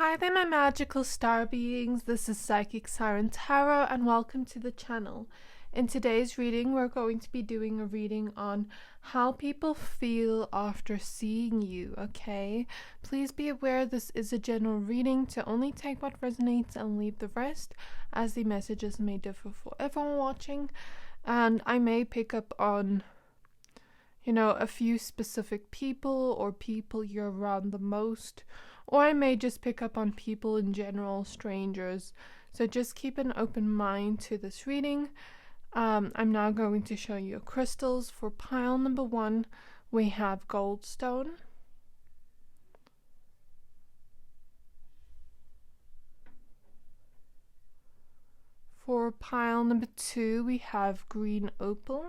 Hi there, my magical star beings. This is Psychic Siren Tarot, and welcome to the channel. In today's reading, we're going to be doing a reading on how people feel after seeing you, okay? Please be aware this is a general reading to only take what resonates and leave the rest, as the messages may differ for everyone watching, and I may pick up on a few specific people or people you're around the most, or I may just pick up on people in general, strangers. So just keep an open mind to this reading. I'm now going to show you crystals. For pile number 1, we have goldstone. For pile number 2, we have green opal.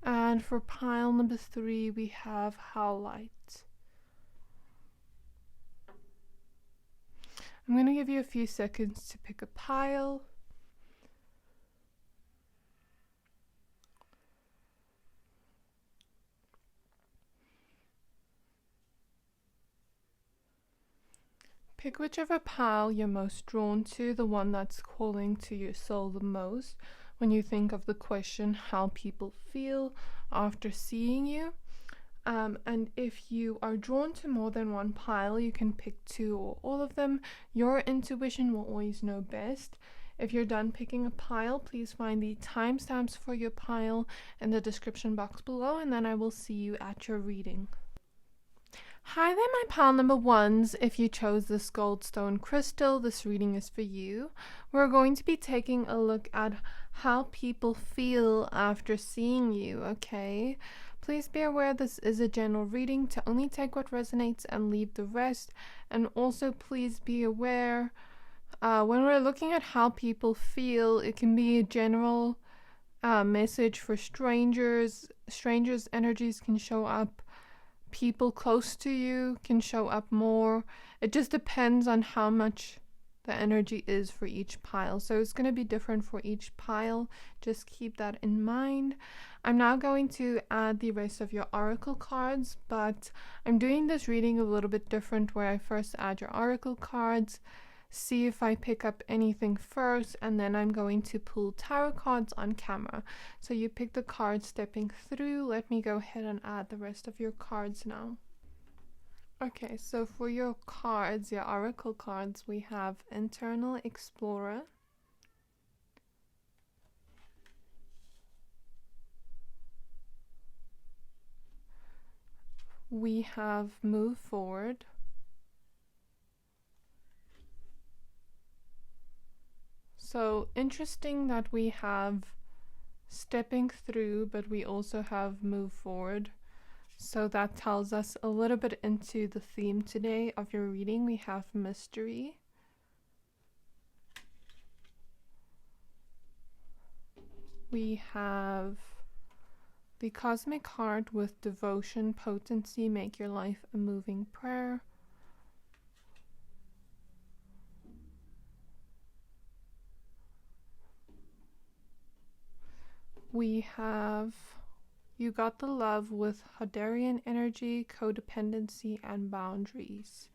And for pile number 3, we have howlite. I'm going to give you a few seconds to pick a pile. Pick whichever pile you're most drawn to, the one that's calling to your soul the most when you think of the question, how people feel after seeing you. And if you are drawn to more than one pile, you can pick 2 or all of them. Your intuition will always know best. If you're done picking a pile, please find the timestamps for your pile in the description box below, and then I will see you at your reading. Hi there, my pile number 1s. If you chose this goldstone crystal, this reading is for you. We're going to be taking a look at how people feel after seeing you, okay? Please be aware this is a general reading to only take what resonates and leave the rest. And also please be aware, when we're looking at how people feel, it can be a general message for strangers. Strangers' energies can show up. People close to you can show up more. It just depends on how much the energy is for each pile. So it's going to be different for each pile. Just keep that in mind. I'm now going to add the rest of your oracle cards, but I'm doing this reading a little bit different, where I first add your oracle cards, see if I pick up anything first, and then I'm going to pull tarot cards on camera. So you pick the card stepping through. Let me go ahead and add the rest of your cards now. Okay, so for your cards, your oracle cards, we have Internal Explorer, we have Move Forward, so interesting that we have Stepping Through, but we also have Move Forward. So that tells us a little bit into the theme today of your reading. We have Mystery, we have the Cosmic Heart with Devotion, Potency, Make Your Life a Moving Prayer, we have You Got the Love with Hadarian Energy, Codependency, and Boundaries.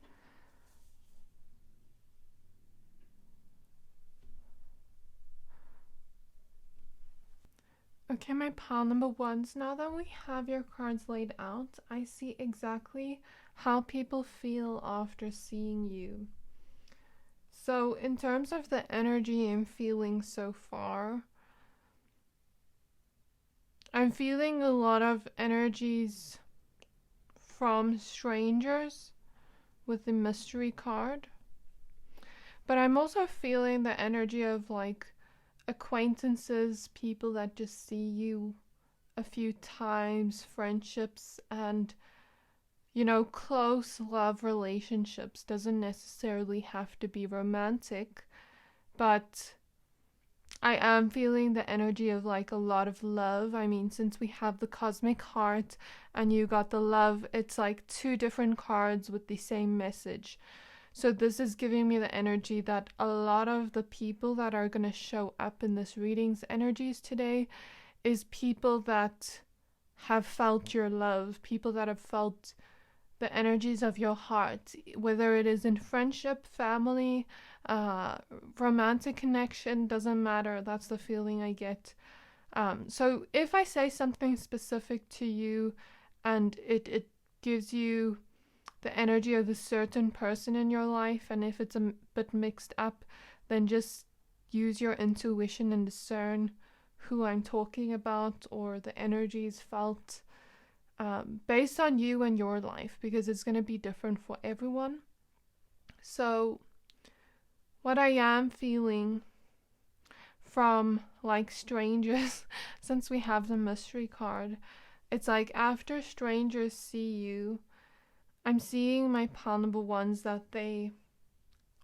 Okay, my pile number 1s, now that we have your cards laid out, I see exactly how people feel after seeing you. So in terms of the energy I'm feeling so far, I'm feeling a lot of energies from strangers with the mystery card. But I'm also feeling the energy of like acquaintances, people that just see you a few times, friendships, and close love relationships. Doesn't necessarily have to be romantic, but I am feeling the energy of like a lot of love. I mean, since we have the Cosmic Heart and You Got the Love, it's like 2 different cards with the same message. So this is giving me the energy that a lot of the people that are going to show up in this reading's energies today is people that have felt your love, people that have felt the energies of your heart, whether it is in friendship, family, uh, romantic connection, doesn't matter. That's the feeling I get. So if I say something specific to you and it gives you the energy of a certain person in your life, and if it's a bit mixed up, then just use your intuition and discern who I'm talking about or the energies felt based on you and your life, because it's going to be different for everyone. So, what I am feeling from like strangers, since we have the mystery card, it's like after strangers see you, I'm seeing my pal number ones that they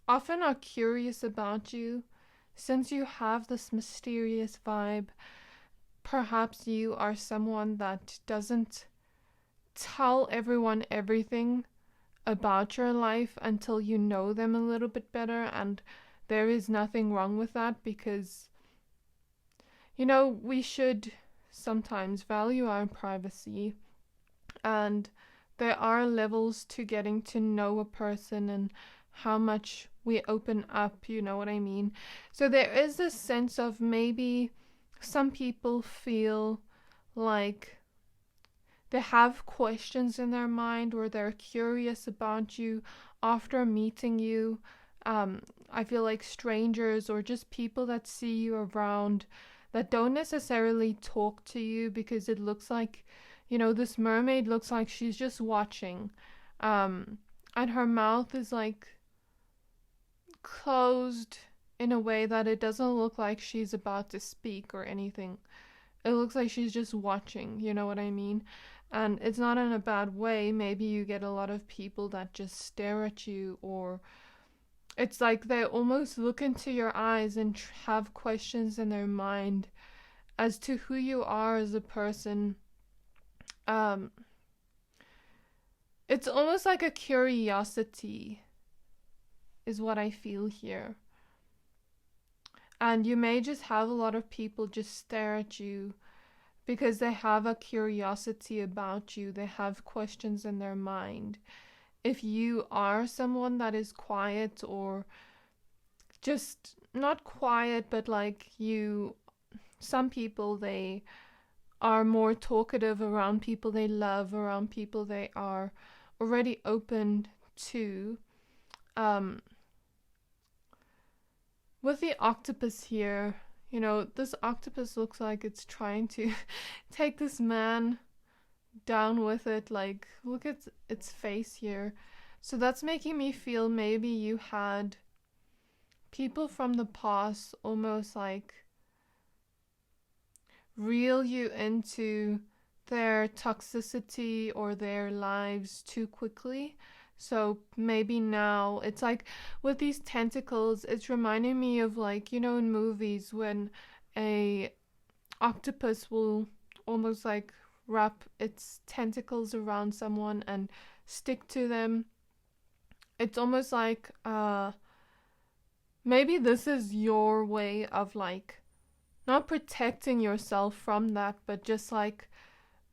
often are curious about you. Since you have this mysterious vibe, perhaps you are someone that doesn't tell everyone everything about your life until you know them a little bit better, and there is nothing wrong with that, because we should sometimes value our privacy, and there are levels to getting to know a person and how much we open up, you know what I mean? So there is this sense of maybe some people feel like they have questions in their mind, or they're curious about you after meeting you. I feel like strangers or just people that see you around that don't necessarily talk to you, because it looks like, this mermaid looks like she's just watching. And her mouth is like closed in a way that it doesn't look like she's about to speak or anything. It looks like she's just watching, you know what I mean? And it's not in a bad way. Maybe you get a lot of people that just stare at you, or it's like they almost look into your eyes and have questions in their mind as to who you are as a person. It's almost like a curiosity is what I feel here. And you may just have a lot of people just stare at you because they have a curiosity about you. They have questions in their mind. If you are someone that is quiet, or just not quiet, but like some people, they are more talkative around people they love, around people they are already open to. With the octopus here, this octopus looks like it's trying to take this man down with it. Like, look at its face here. So that's making me feel maybe you had people from the past almost like reel you into their toxicity or their lives too quickly. So maybe now it's like with these tentacles, it's reminding me of, like, in movies when a octopus will almost like wrap its tentacles around someone and stick to them. It's almost like maybe this is your way of like not protecting yourself from that, but just like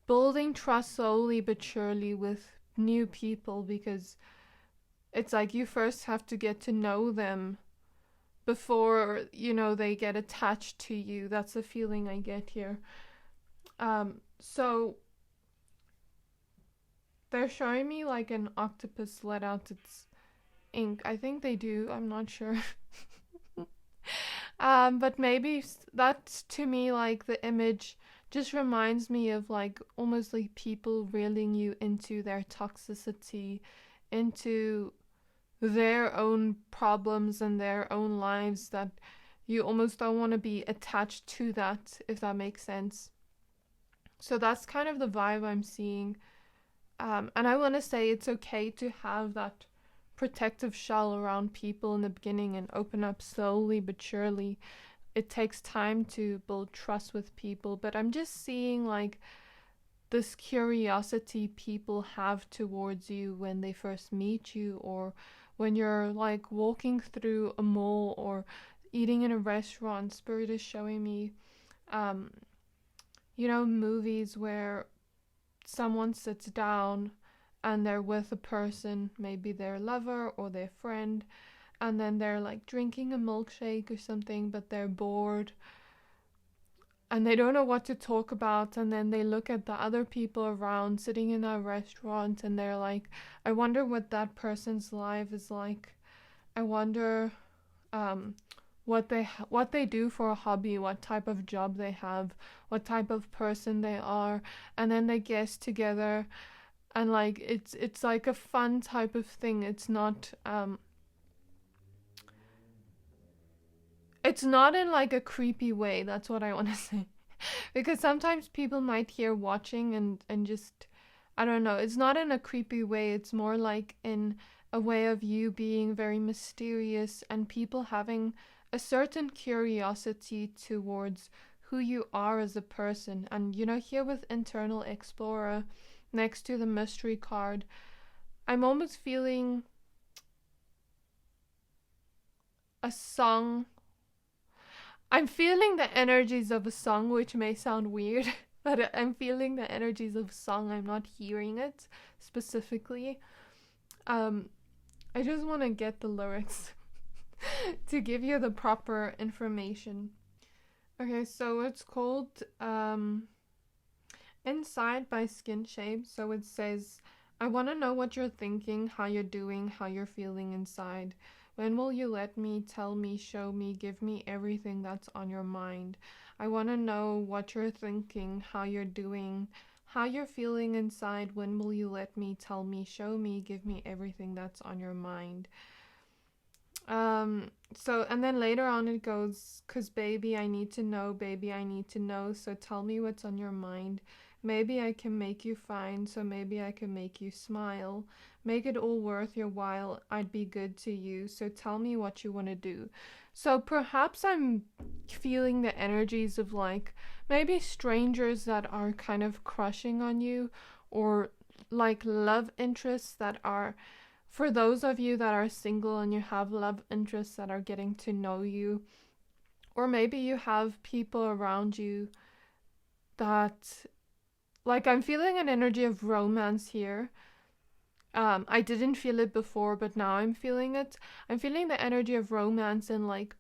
building trust slowly but surely with new people, because it's like you first have to get to know them before they get attached to you. That's the feeling I get here. So they're showing me like an octopus let out its ink. I think they do, I'm not sure. But maybe that's, to me, like the image just reminds me of like almost like people reeling you into their toxicity, into their own problems and their own lives, that you almost don't want to be attached to that, if that makes sense. So that's kind of the vibe I'm seeing. And I want to say it's okay to have that protective shell around people in the beginning and open up slowly but surely. It takes time to build trust with people, but I'm just seeing like this curiosity people have towards you when they first meet you, or when you're like walking through a mall or eating in a restaurant. Spirit is showing me movies where someone sits down and they're with a person, maybe their lover or their friend, and then they're like drinking a milkshake or something, but they're bored and they don't know what to talk about, and then they look at the other people around sitting in a restaurant and they're like, I wonder what that person's life is like. I wonder what they do for a hobby, what type of job they have, what type of person they are, and then they guess together, and like it's like a fun type of thing. It's not in like a creepy way. That's what I want to say. Because sometimes people might hear watching and just, I don't know, it's not in a creepy way. It's more like in a way of you being very mysterious and people having a certain curiosity towards who you are as a person. And you know, here with Internal Explorer next to the mystery card, I'm almost feeling a song. I'm feeling the energies of a song, which may sound weird, but I'm feeling the energies of a song. I'm not hearing it specifically. I just want to get the lyrics to give you the proper information. Okay, so it's called Inside by Skin Shape. So it says, I want to know what you're thinking, how you're doing, how you're feeling inside. When will you let me, tell me, show me, give me everything that's on your mind? I want to know what you're thinking, how you're doing, how you're feeling inside. When will you let me, tell me, show me, give me everything that's on your mind? So, and then later on it goes, 'cause baby, I need to know, baby, I need to know. So tell me what's on your mind. Maybe I can make you fine, so maybe I can make you smile. Make it all worth your while, I'd be good to you, so tell me what you want to do. So perhaps I'm feeling the energies of like maybe strangers that are kind of crushing on you, or like love interests that are, for those of you that are single and you have love interests that are getting to know you, or maybe you have people around you that, like, I'm feeling an energy of romance here. I didn't feel it before, but now I'm feeling it. I'm feeling the energy of romance and like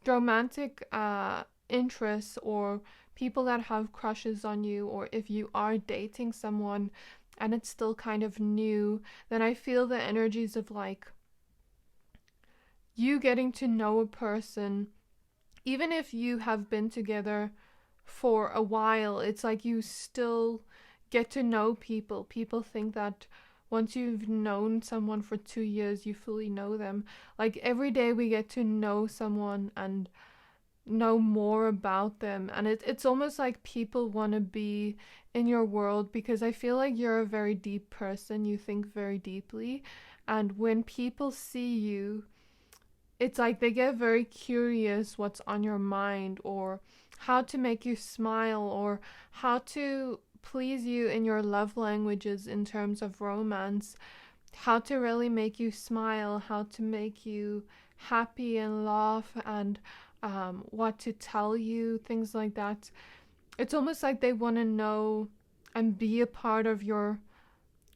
romantic interests, or people that have crushes on you, or if you are dating someone and it's still kind of new, then I feel the energies of like you getting to know a person, even if you have been together for a while. It's like you still get to know people. People think that once you've known someone for 2 years, you fully know them. Like every day we get to know someone and know more about them, and it's almost like people want to be in your world, because I feel like you're a very deep person. You think very deeply, and when people see you, it's like they get very curious what's on your mind, or how to make you smile, or how to please you in your love languages in terms of romance, how to really make you smile, how to make you happy and laugh, and what to tell you, things like that. It's almost like they want to know and be a part of your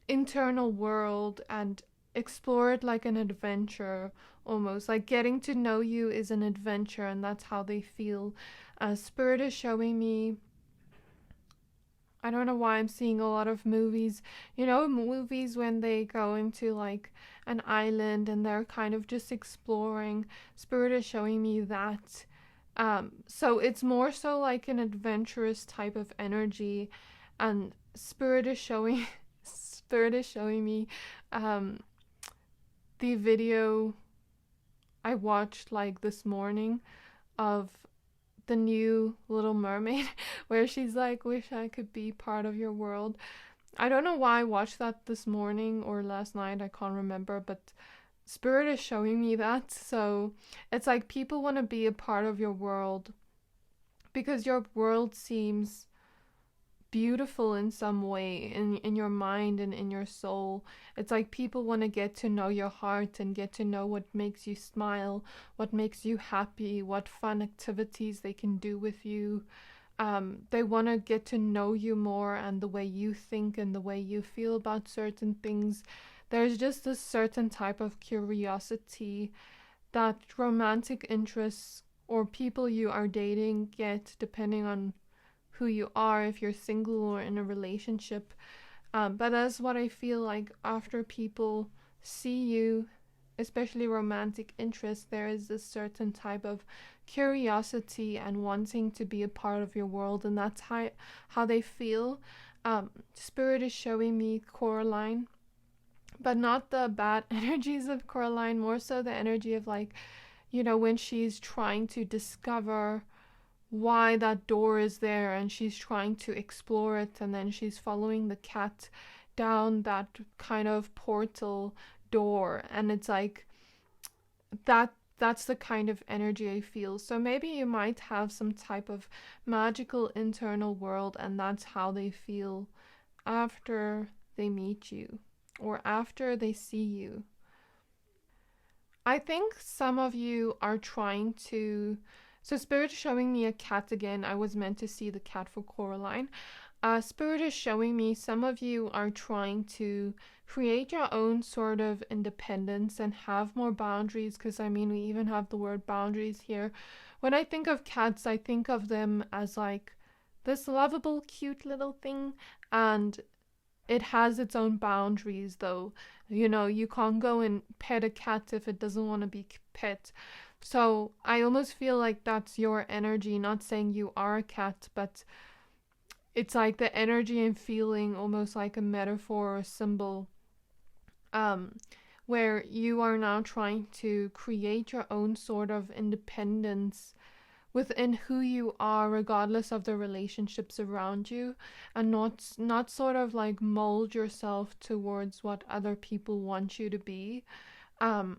internal world and explore it like an adventure. Almost like getting to know you is an adventure, and that's how they feel. Spirit is showing me, I don't know why I'm seeing a lot of movies, movies when they go into like an island and they're kind of just exploring. Spirit is showing me that. So it's more so like an adventurous type of energy, and Spirit is showing me the video I watched like this morning of the new Little Mermaid, where she's like, wish I could be part of your world. I don't know why I watched that this morning or last night, I can't remember, but Spirit is showing me that. So it's like people want to be a part of your world because your world seems beautiful in some way, in your mind and in your soul. It's like people want to get to know your heart and get to know what makes you smile, what makes you happy, what fun activities they can do with you. They want to get to know you more and the way you think and the way you feel about certain things. There's just a certain type of curiosity that romantic interests or people you are dating get depending on who you are, if you're single or in a relationship. But that's what I feel like after people see you, especially romantic interest, there is a certain type of curiosity and wanting to be a part of your world, and that's how they feel. Spirit is showing me Coraline, but not the bad energies of Coraline, more so the energy of like, when she's trying to discover why that door is there and she's trying to explore it, and then she's following the cat down that kind of portal door, and it's like that's the kind of energy I feel. So maybe you might have some type of magical internal world, and that's how they feel after they meet you or after they see you. I think some of you are trying to. So, Spirit is showing me a cat again. I was meant to see the cat for Coraline. Spirit is showing me some of you are trying to create your own sort of independence and have more boundaries, because I mean, we even have the word boundaries here. When I think of cats, I think of them as like this lovable, cute little thing, and it has its own boundaries though. You can't go and pet a cat if it doesn't want to be pet. So I almost feel like that's your energy, not saying you are a cat, but it's like the energy and feeling, almost like a metaphor or a symbol, um, where you are now trying to create your own sort of independence within who you are, regardless of the relationships around you, and not sort of like mold yourself towards what other people want you to be. um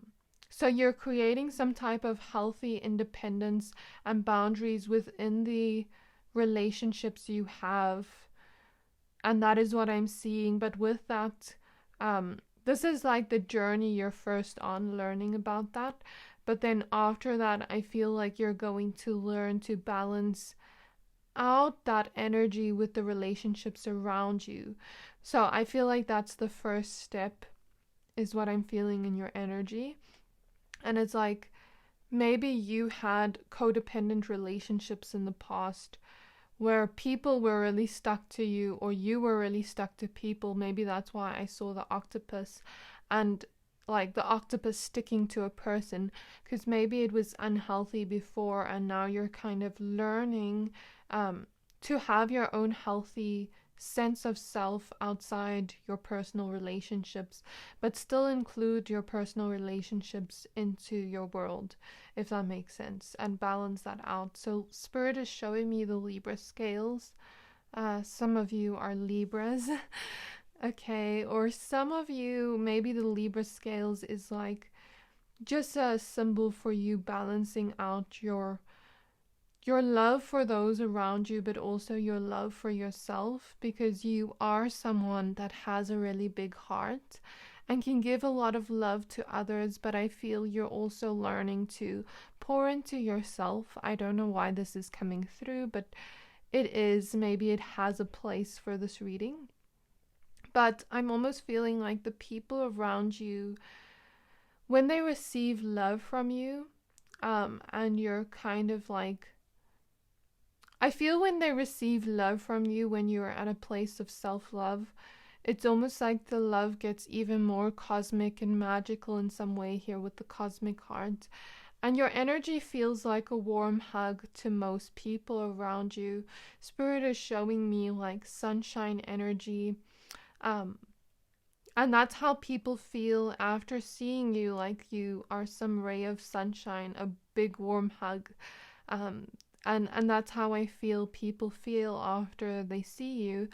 so you're creating some type of healthy independence and boundaries within the relationships you have, and that is what I'm seeing. But with that, this is like the journey you're first on, learning about that. But then after that, I feel like you're going to learn to balance out that energy with the relationships around you. So I feel like that's the first step, is what I'm feeling in your energy. And it's like maybe you had codependent relationships in the past where people were really stuck to you, or you were really stuck to people. Maybe that's why I saw the octopus, and like the octopus sticking to a person, because maybe it was unhealthy before, and now you're kind of learning to have your own healthy sense of self outside your personal relationships, but still include your personal relationships into your world, if that makes sense, and balance that out. So Spirit is showing me the Libra scales. Some of you are Libras. Okay, or some of you, maybe the Libra scales is like just a symbol for you balancing out your love for those around you, but also your love for yourself, because you are someone that has a really big heart and can give a lot of love to others, but I feel you're also learning to pour into yourself. I don't know why this is coming through, but it is. Maybe it has a place for this reading. But I'm almost feeling like the people around you, when they receive love from you, and you're kind of like, I feel when they receive love from you, when you're at a place of self-love, it's almost like the love gets even more cosmic and magical in some way here with the cosmic heart. And your energy feels like a warm hug to most people around you. Spirit is showing me like sunshine energy. And that's how people feel after seeing you, like you are some ray of sunshine, a big warm hug. Um, and that's how I feel people feel after they see you.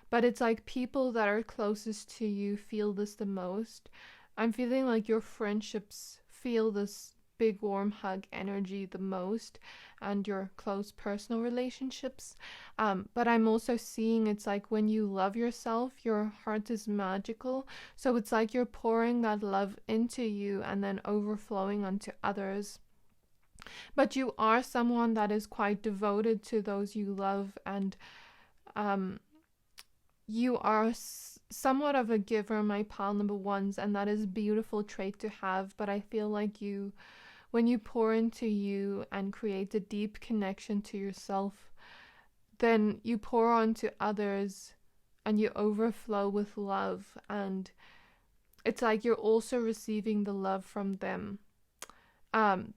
But it's like people that are closest to you feel this the most. I'm feeling like your friendships feel this big warm hug energy the most, and your close personal relationships. But I'm also seeing it's like when you love yourself, your heart is magical. So it's like you're pouring that love into you and then overflowing onto others. But you are someone that is quite devoted to those you love, and um, you are somewhat of a giver, my pile number ones, and that is a beautiful trait to have. But I feel like you, when you pour into you and create a deep connection to yourself, then you pour onto others and you overflow with love, and it's like you're also receiving the love from them.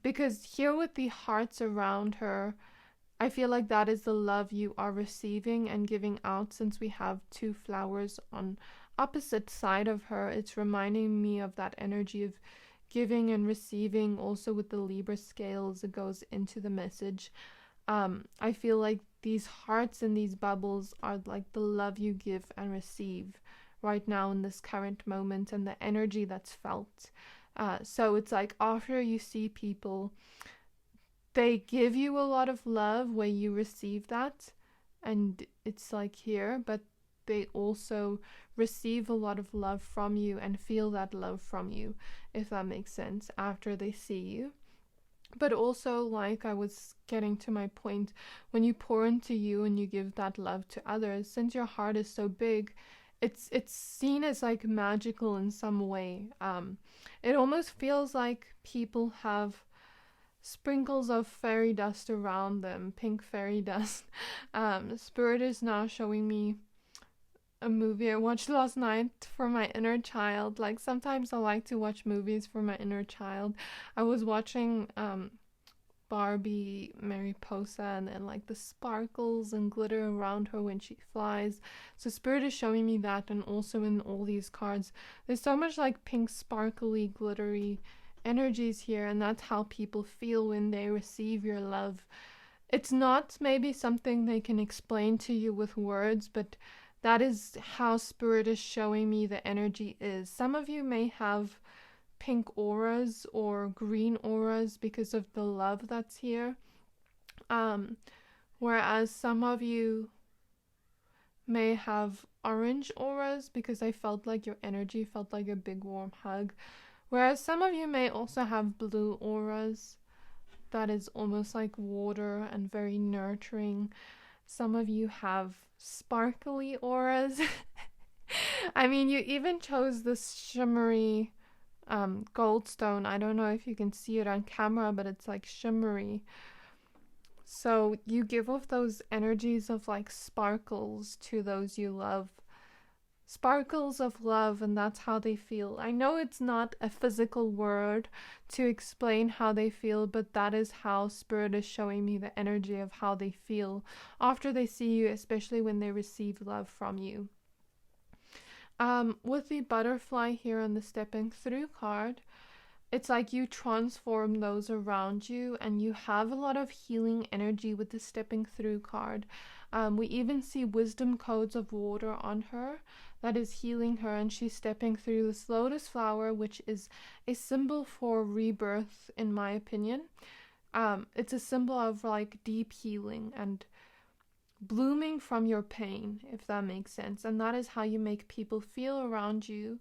Because here with the hearts around her, I feel like that is the love you are receiving and giving out. Since we have two flowers on opposite side of her, it's reminding me of that energy of giving and receiving. Also with the Libra scales, it goes into the message. I feel like these hearts and these bubbles are like the love you give and receive right now in this current moment, and the energy that's felt. So it's like after you see people, they give you a lot of love where you receive that, and it's like here, but they also receive a lot of love from you and feel that love from you, if that makes sense, after they see you. But also, like I was getting to my point, when you pour into you and you give that love to others, since your heart is so big, it's seen as like magical in some way. It almost feels like people have sprinkles of fairy dust around them, pink fairy dust. Spirit is now showing me a movie I watched last night for my inner child. Like sometimes I like to watch movies for my inner child. I was watching Barbie Mariposa, and then like the sparkles and glitter around her when she flies. So Spirit is showing me that, and also in all these cards, there's so much like pink, sparkly, glittery energies here, and that's how people feel when they receive your love. It's not maybe something they can explain to you with words, but that is how Spirit is showing me the energy is. Some of you may have pink auras or green auras because of the love that's here. Whereas some of you may have orange auras because I felt like your energy felt like a big warm hug. Whereas some of you may also have blue auras that is almost like water and very nurturing. Some of you have sparkly auras. I mean, you even chose this shimmery goldstone. I don't know if you can see it on camera, but it's like shimmery. So you give off those energies of like sparkles to those you love. Sparkles of love, and that's how they feel. I know it's not a physical word to explain how they feel, but that is how Spirit is showing me the energy of how they feel after they see you, especially when they receive love from you. With the butterfly here on the stepping through card, it's like you transform those around you, and you have a lot of healing energy with the stepping through card. We even see wisdom codes of water on her that is healing her, and she's stepping through this lotus flower, which is a symbol for rebirth, in my opinion. It's a symbol of like deep healing and blooming from your pain, if that makes sense. And that is how you make people feel around you.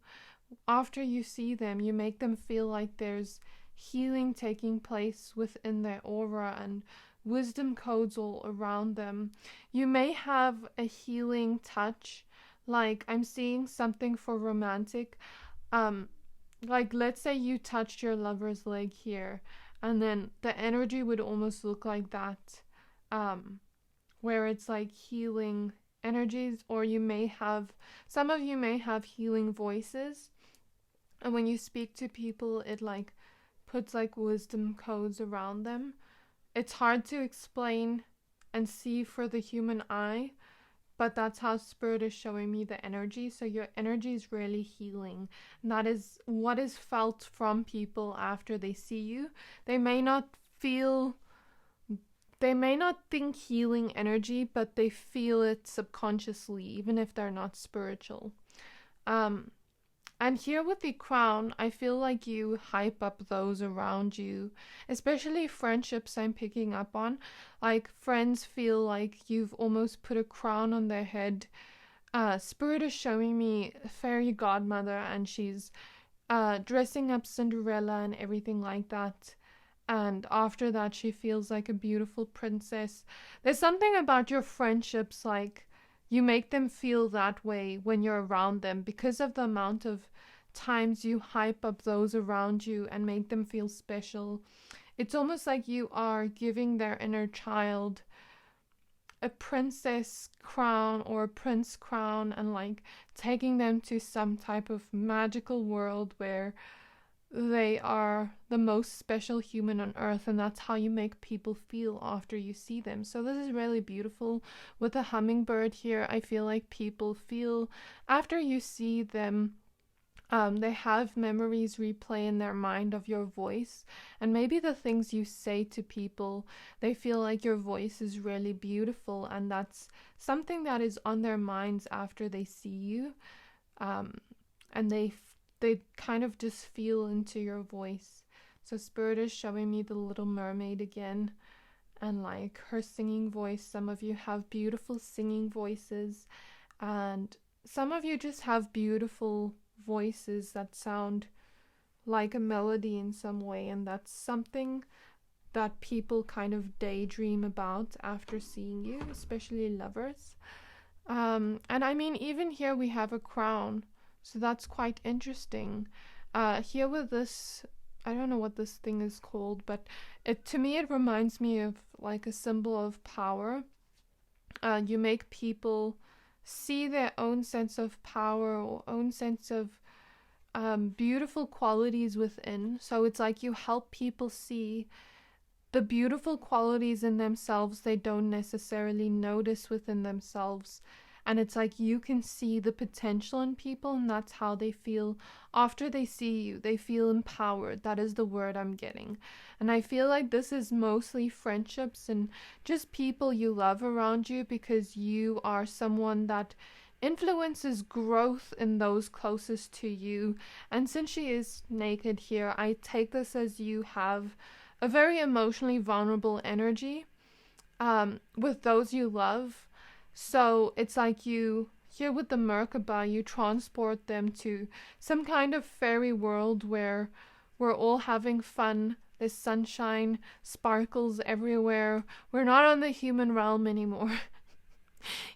After you see them, you make them feel like there's healing taking place within their aura and wisdom codes all around them. You may have a healing touch, like I'm seeing something for romantic. Like let's say you touched your lover's leg here, and then the energy would almost look like that, where it's like healing energies. Or you may have, some of you may have healing voices, and when you speak to people, it like puts like wisdom codes around them. It's hard to explain and see for the human eye, but that's how Spirit is showing me the energy. So your energy is really healing, and that is what is felt from people after they see you. They may not think healing energy, but they feel it subconsciously, even if they're not spiritual. And here with the crown, I feel like you hype up those around you, especially friendships I'm picking up on. Like friends feel like you've almost put a crown on their head. Spirit is showing me a fairy godmother, and she's dressing up Cinderella and everything like that. And after that, she feels like a beautiful princess. There's something about your friendships, like you make them feel that way when you're around them because of the amount of times you hype up those around you and make them feel special. It's almost like you are giving their inner child a princess crown or a prince crown and like taking them to some type of magical world where they are the most special human on earth, and that's how you make people feel after you see them. So this is really beautiful. With the hummingbird here, I feel like people feel after you see them, they have memories replay in their mind of your voice, and maybe the things you say to people, they feel like your voice is really beautiful, and that's something that is on their minds after they see you. And they kind of just feel into your voice. So Spirit is showing me the Little Mermaid again, and like her singing voice. Some of you have beautiful singing voices, and some of you just have beautiful voices that sound like a melody in some way, and that's something that people kind of daydream about after seeing you, especially lovers. And I mean, even here we have a crown, so that's quite interesting. Here with this, I don't know what this thing is called, but to me it reminds me of like a symbol of power. You make people see their own sense of power or own sense of beautiful qualities within. So it's like you help people see the beautiful qualities in themselves they don't necessarily notice within themselves. And it's like you can see the potential in people, and that's how they feel after they see you. They feel empowered. That is the word I'm getting. And I feel like this is mostly friendships and just people you love around you, because you are someone that influences growth in those closest to you. And since she is naked here, I take this as you have a very emotionally vulnerable energy with those you love. So it's like you, here with the Merkaba, you transport them to some kind of fairy world where we're all having fun. There's sunshine, sparkles everywhere. We're not on the human realm anymore.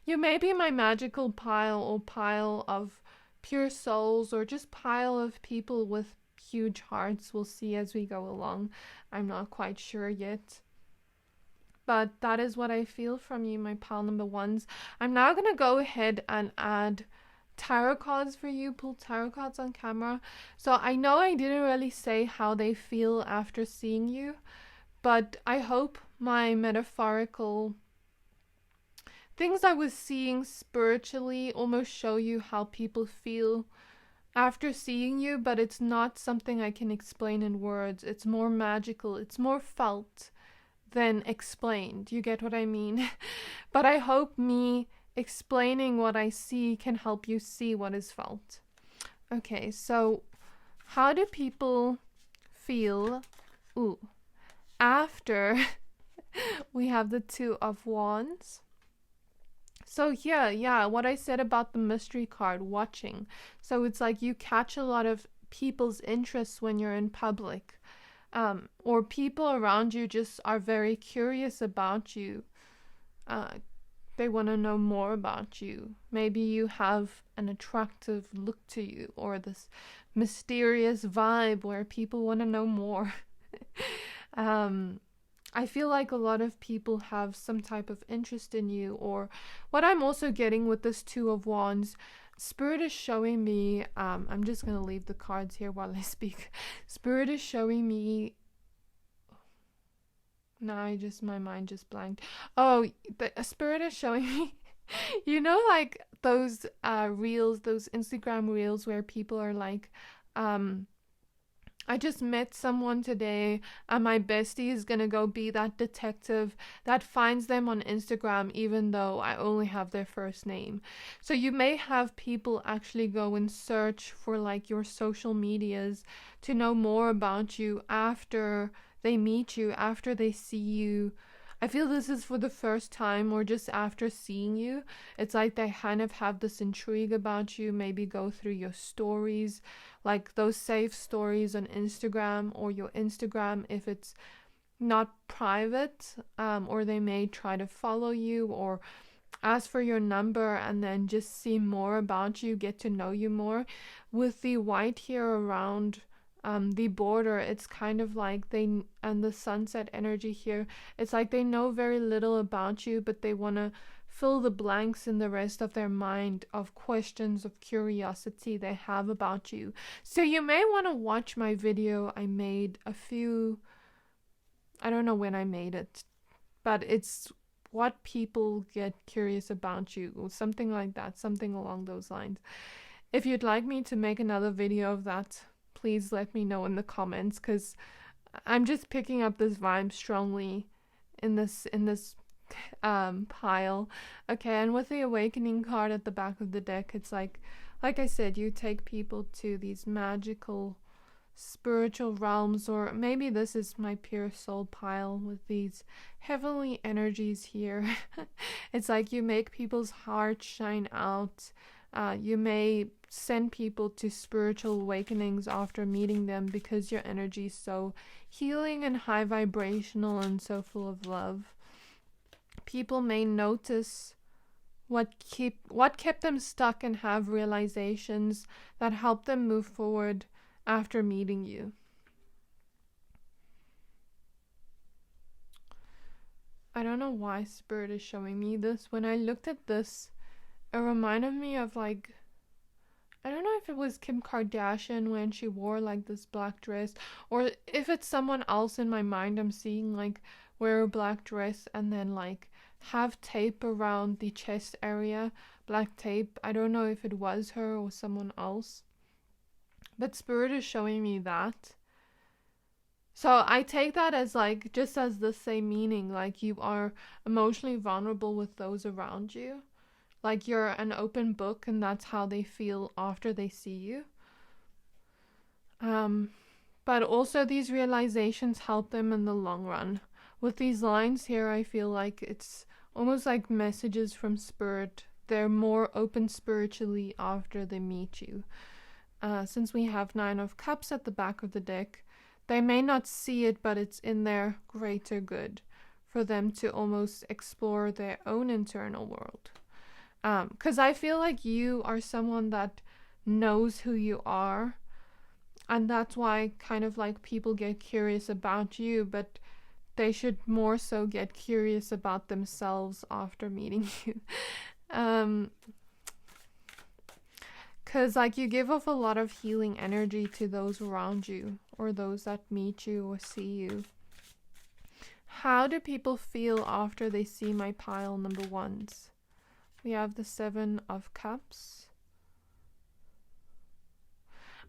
You may be my magical pile of pure souls, or just pile of people with huge hearts. We'll see as we go along. I'm not quite sure yet. But that is what I feel from you, my pile number ones. I'm now going to go ahead and add tarot cards for you, pull tarot cards on camera. So I know I didn't really say how they feel after seeing you, but I hope my metaphorical things I was seeing spiritually almost show you how people feel after seeing you, but it's not something I can explain in words. It's more magical, it's more felt than explained. You get what I mean? But I hope me explaining what I see can help you see what is felt. Okay, so how do people feel after we have the Two of Wands? So yeah, what I said about the mystery card, watching. So it's like you catch a lot of people's interests when you're in public. Or people around you just are very curious about you. They want to know more about you. Maybe you have an attractive look to you, or this mysterious vibe where people want to know more. I feel like a lot of people have some type of interest in you, or what I'm also getting with this Two of Wands, Spirit is showing me, I'm just going to leave the cards here while I speak. Spirit is showing me, my mind just blanked. Oh, the Spirit is showing me, you know, like those reels, those Instagram reels where people are like, I just met someone today and my bestie is gonna go be that detective that finds them on Instagram even though I only have their first name. So you may have people actually go and search for like your social medias to know more about you after they meet you, after they see you. I feel this is for the first time or just after seeing you. It's like they kind of have this intrigue about you, maybe go through your stories, like those safe stories on Instagram, or your Instagram if it's not private, or they may try to follow you or ask for your number and then just see more about you, get to know you more. With the white here around the border, it's kind of like and the sunset energy here, it's like they know very little about you, but they want to fill the blanks in the rest of their mind of questions of curiosity they have about you. So you may want to watch my video I made I don't know when I made it, but it's what people get curious about you, or something like that, something along those lines. If you'd like me to make another video of that, please let me know in the comments, because I'm just picking up this vibe strongly in this pile. Okay, and with the awakening card at the back of the deck, it's like I said, you take people to these magical spiritual realms, or maybe this is my pure soul pile with these heavenly energies here. It's like you make people's hearts shine out. You may send people to spiritual awakenings after meeting them because your energy is so healing and high vibrational and so full of love. People may notice what kept them stuck and have realizations that help them move forward after meeting you. I don't know why Spirit is showing me this. When I looked at this, it reminded me of I don't know if it was Kim Kardashian when she wore this black dress, or if it's someone else in my mind I'm seeing wear a black dress and then have tape around the chest area, black tape. I don't know if it was her or someone else, but Spirit is showing me that. So I take that as just as the same meaning, you are emotionally vulnerable with those around you. You're an open book, and that's how they feel after they see you. But also these realizations help them in the long run. With these lines here, I feel like it's almost like messages from Spirit. They're more open spiritually after they meet you. Since we have 9 of Cups at the back of the deck, they may not see it, but it's in their greater good for them to almost explore their own internal world. Because I feel like you are someone that knows who you are, and that's why kind of people get curious about you, but they should more so get curious about themselves after meeting you. Because you give off a lot of healing energy to those around you, or those that meet you or see you. How do people feel after they see my pile number 1s? We have the 7 of Cups.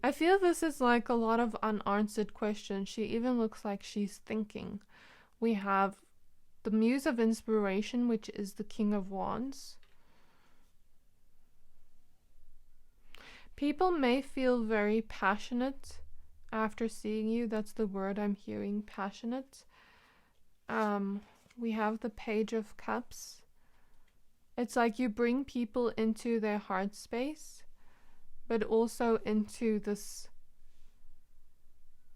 I feel this is a lot of unanswered questions. She even looks like she's thinking. We have the Muse of Inspiration, which is the King of Wands. People may feel very passionate after seeing you. That's the word I'm hearing, passionate. We have the Page of Cups. It's you bring people into their heart space, but also into this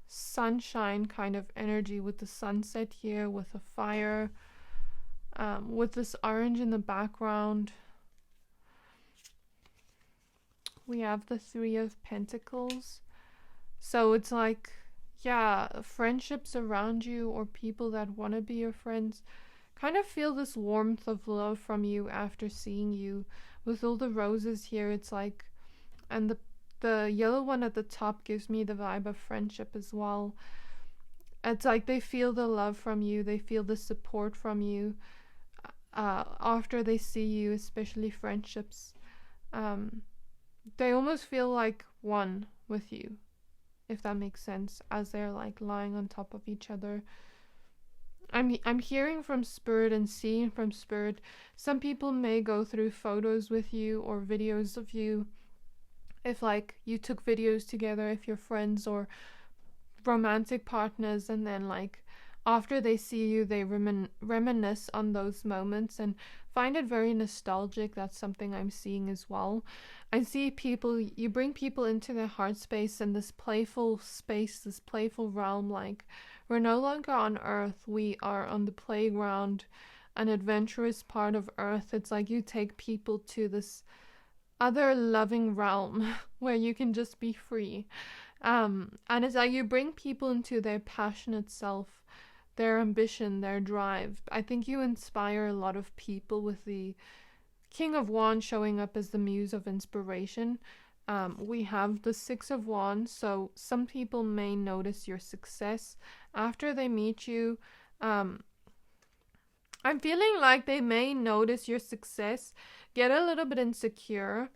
sunshine kind of energy with the sunset here, with a fire, with this orange in the background. We have the 3 of Pentacles. So it's friendships around you, or people that want to be your friends, kind of feel this warmth of love from you after seeing you. With all the roses here, it's and the yellow one at the top gives me the vibe of friendship as well. It's they feel the love from you, they feel the support from you after they see you, especially friendships. They almost feel one with you, if that makes sense, as they're lying on top of each other. I'm hearing from Spirit and seeing from Spirit. Some people may go through photos with you or videos of you. If you took videos together, if you're friends or romantic partners, and then after they see you, they reminisce on those moments and find it very nostalgic. That's something I'm seeing as well. I see you bring people into their heart space and this playful space, this playful realm, We're no longer on Earth. We are on the playground, an adventurous part of Earth. It's like you take people to this other loving realm where you can just be free. And it's like you bring people into their passionate self, their ambition, their drive. I think you inspire a lot of people with the King of Wands showing up as the muse of inspiration. We have the Six of Wands, so some people may notice your success after they meet you. I'm feeling like they may notice your success, get a little bit insecure,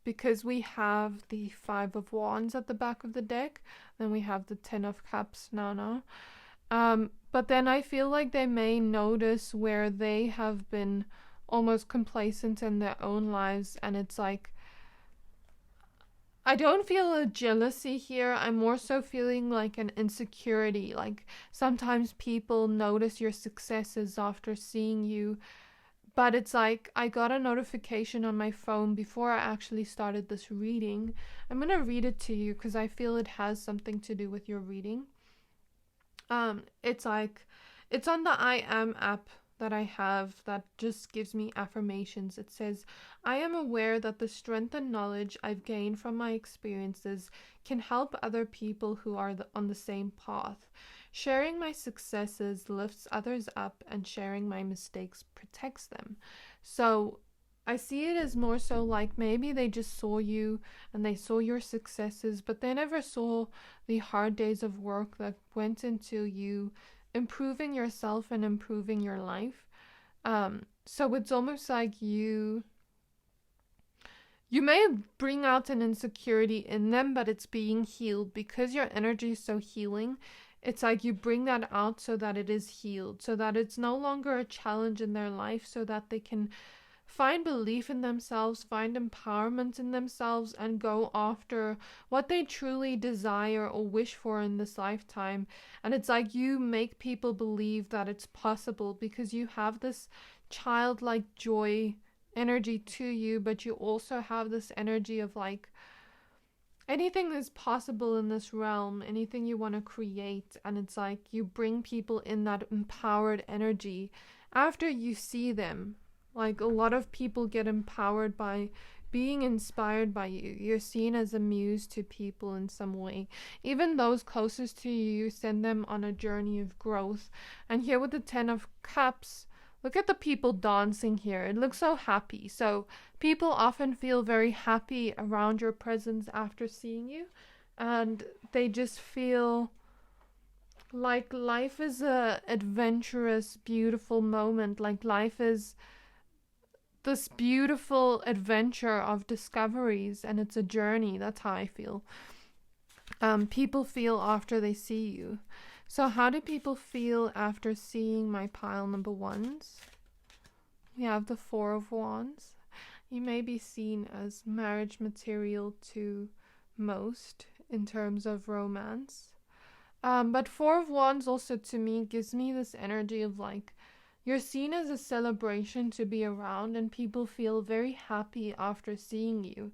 because we have the Five of Wands at the back of the deck, then we have the Ten of Cups now. But then I feel like they may notice where they have been almost complacent in their own lives, and it's like, I don't feel a jealousy here. I'm more so feeling like an insecurity. Like sometimes people notice your successes after seeing you, but it's like I got a notification on my phone before I actually started this reading. I'm going to read it to you because I feel it has something to do with your reading. It's like, it's on the I Am app that I have that just gives me affirmations. It says, I am aware that the strength and knowledge I've gained from my experiences can help other people who are on the same path. Sharing my successes lifts others up, and sharing my mistakes protects them. So I see it as more so like maybe they just saw you and they saw your successes, but they never saw the hard days of work that went into you improving yourself and improving your life. So it's almost like you may bring out an insecurity in them, but it's being healed because your energy is so healing. It's like you bring that out so that it is healed, so that it's no longer a challenge in their life, so that they can find belief in themselves, find empowerment in themselves, and go after what they truly desire or wish for in this lifetime. And it's like you make people believe that it's possible because you have this childlike joy energy to you, but you also have this energy of like, anything is possible in this realm, anything you want to create. And it's like you bring people in that empowered energy after you see them. Like a lot of people get empowered by being inspired by you. You're seen as a muse to people in some way. Even those closest to you, you send them on a journey of growth. And here with the Ten of Cups, look at the people dancing here. It looks so happy. So people often feel very happy around your presence after seeing you. And they just feel like life is a adventurous, beautiful moment. Like life is this beautiful adventure of discoveries, and it's a journey. That's how I feel. People feel after they see you. So how do people feel after seeing my pile number ones? We have the Four of Wands. You may be seen as marriage material to most in terms of romance. But Four of Wands also to me gives me this energy of like, you're seen as a celebration to be around, and people feel very happy after seeing you.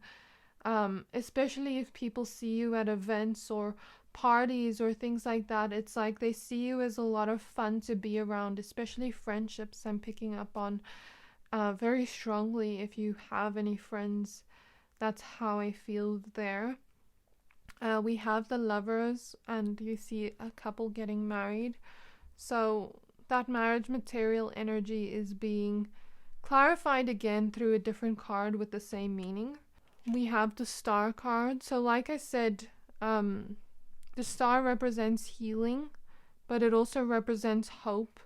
Especially if people see you at events or parties or things like that. It's like they see you as a lot of fun to be around, especially friendships I'm picking up on very strongly. If you have any friends, that's how I feel there. We have the Lovers, and you see a couple getting married. So that marriage material energy is being clarified again through a different card with the same meaning. We have the Star card. So like I said, the star represents healing, but it also represents hope.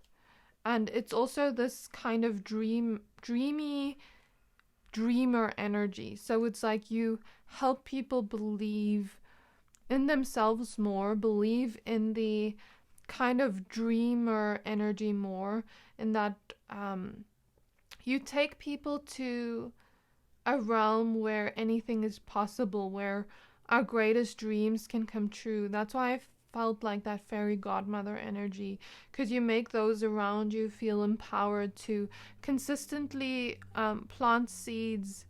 And it's also this kind of dreamy dreamer energy. So it's like you help people believe in themselves more, believe in the kind of dreamer energy more, in that you take people to a realm where anything is possible, where our greatest dreams can come true. That's why I felt like that fairy godmother energy, because you make those around you feel empowered to consistently plant seeds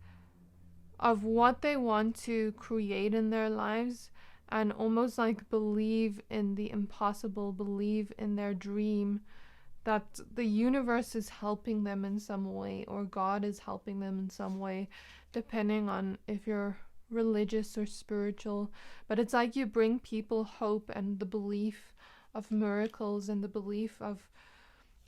of what they want to create in their lives. and almost like believe in the impossible, believe in their dream, that the universe is helping them in some way, or God is helping them in some way, depending on if you're religious or spiritual. But it's like you bring people hope and the belief of miracles, and the belief of,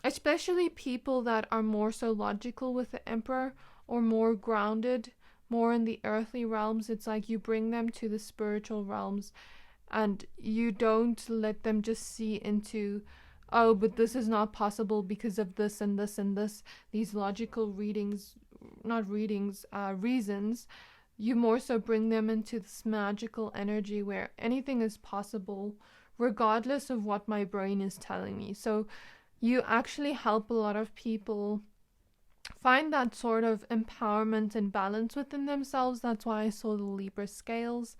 especially people that are more so logical with the Emperor, or more grounded, more in the earthly realms. It's like you bring them to the spiritual realms, and you don't let them just see into, oh, but this is not possible because of this and this and this, these logical readings, not readings, reasons. You more so bring them into this magical energy where anything is possible, regardless of what my brain is telling me. So you actually help a lot of people find that sort of empowerment and balance within themselves. That's why I saw the Libra scales.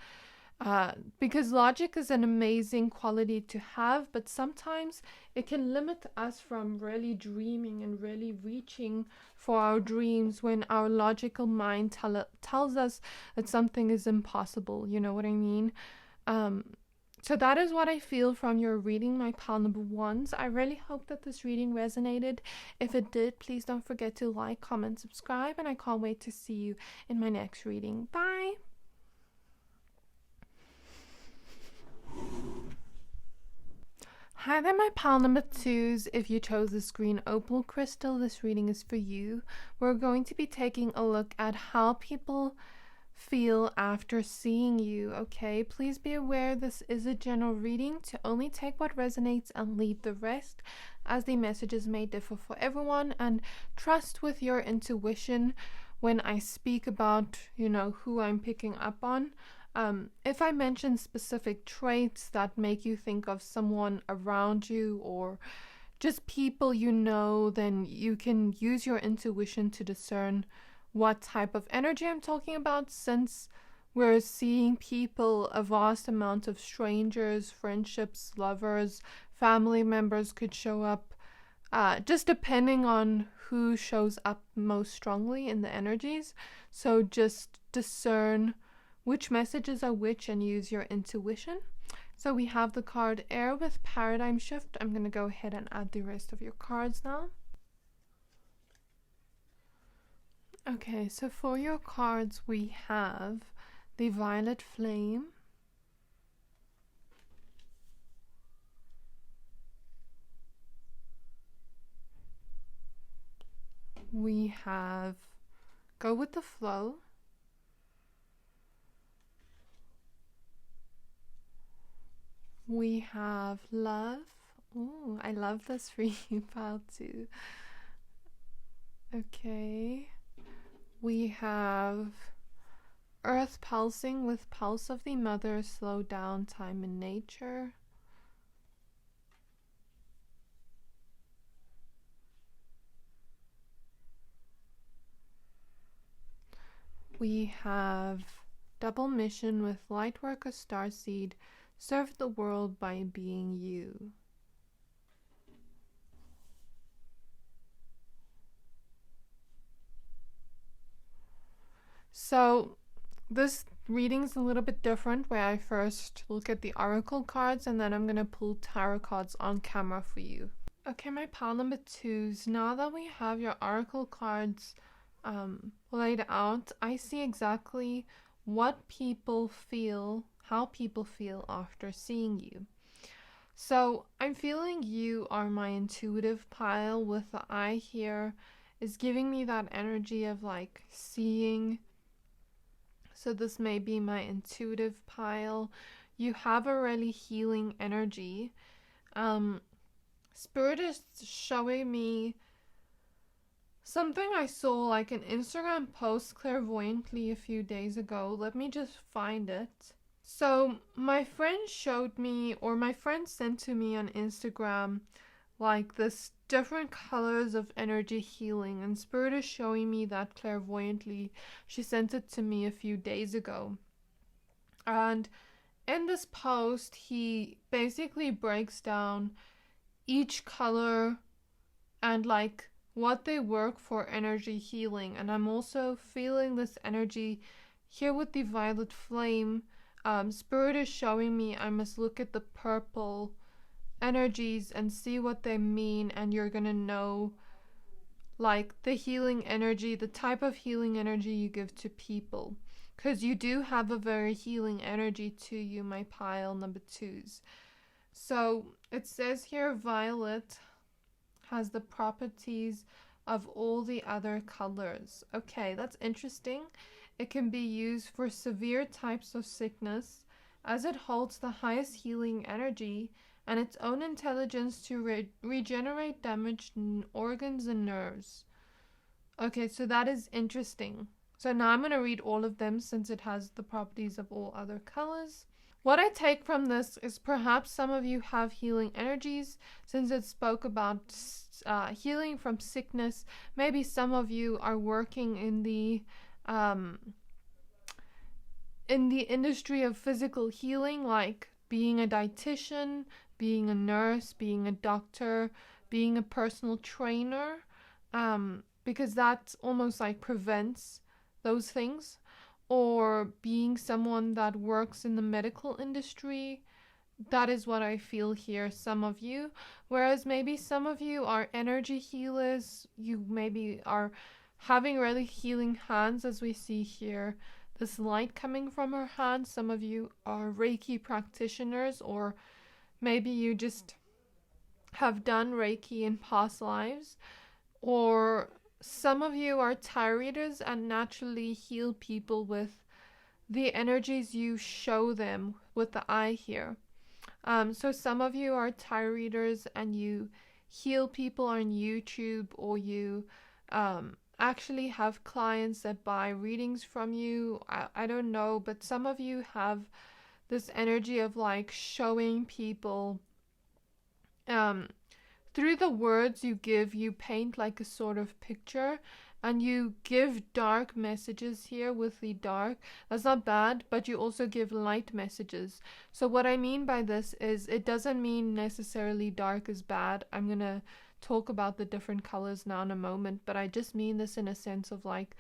Because logic is an amazing quality to have, but sometimes it can limit us from really dreaming and really reaching for our dreams when our logical mind tells us that something is impossible. You know what I mean? So that is what I feel from your reading, my pal number ones. I really hope that this reading resonated. If it did, please don't forget to like, comment, subscribe, and I can't wait to see you in my next reading. Bye! Hi there, my pal number twos. If you chose this green opal crystal, this reading is for you. We're going to be taking a look at how people feel after seeing you, okay? Please be aware this is a general reading, to only take what resonates and leave the rest, as the messages may differ for everyone, and trust with your intuition when I speak about, who I'm picking up on. If I mention specific traits that make you think of someone around you or just people then you can use your intuition to discern what type of energy I'm talking about, since we're seeing people, a vast amount of strangers, friendships, lovers, family members could show up, just depending on who shows up most strongly in the energies. So just discern which messages are which and use your intuition. So we have the card Air with Paradigm Shift. I'm going to go ahead and add the rest of your cards now. Okay, so for your cards we have the Violet Flame, we have Go with the Flow, we have Love. Ooh, I love this for you, pal, too. Okay. We have Earth Pulsing with Pulse of the Mother, Slow Down, Time in Nature. We have Double Mission with Lightworker Starseed, Serve the World by Being You. So this reading's a little bit different, where I first look at the oracle cards and then I'm going to pull tarot cards on camera for you. Okay, my pal number twos, now that we have your oracle cards laid out, I see exactly what people feel, how people feel after seeing you. So I'm feeling you are my intuitive pile, with the eye here is giving me that energy of like seeing. So this may be my intuitive pile. You have a really healing energy. Spirit is showing me something I saw like an Instagram post clairvoyantly a few days ago. Let me just find it. So my friend showed me, or my friend sent to me on Instagram, like this different colors of energy healing, and Spirit is showing me that clairvoyantly. She sent it to me a few days ago, and in this post he basically breaks down each color and like what they work for energy healing. And I'm also feeling this energy here with the Violet Flame. Spirit is showing me I must look at the purple energies and see what they mean, and you're gonna know like the healing energy, the type of healing energy you give to people, because you do have a very healing energy to you, my pile number twos. So it says here violet has the properties of all the other colors. Okay, that's interesting. It can be used for severe types of sickness as it holds the highest healing energy and its own intelligence to regenerate damaged organs and nerves. Okay, so that is interesting. So now I'm going to read all of them since it has the properties of all other colors. What I take from this is perhaps some of you have healing energies since it spoke about healing from sickness. Maybe some of you are working in the industry of physical healing, like being a dietitian, being a nurse, being a doctor, being a personal trainer, because that almost like prevents those things. Or being someone that works in the medical industry. That is what I feel here, some of you. Whereas maybe some of you are energy healers. You maybe are having really healing hands, as we see here. This light coming from her hands. Some of you are Reiki practitioners, or maybe you just have done Reiki in past lives. Or some of you are tarot readers and naturally heal people with the energies you show them with the eye here. So some of you are tarot readers and you heal people on YouTube, or you actually have clients that buy readings from you. I don't know, but some of you have this energy of like showing people through the words you give, you paint like a sort of picture, and you give dark messages here with the dark. That's not bad, but you also give light messages. So what I mean by this is it doesn't mean necessarily dark is bad. I'm going to talk about the different colors now in a moment, but I just mean this in a sense of like,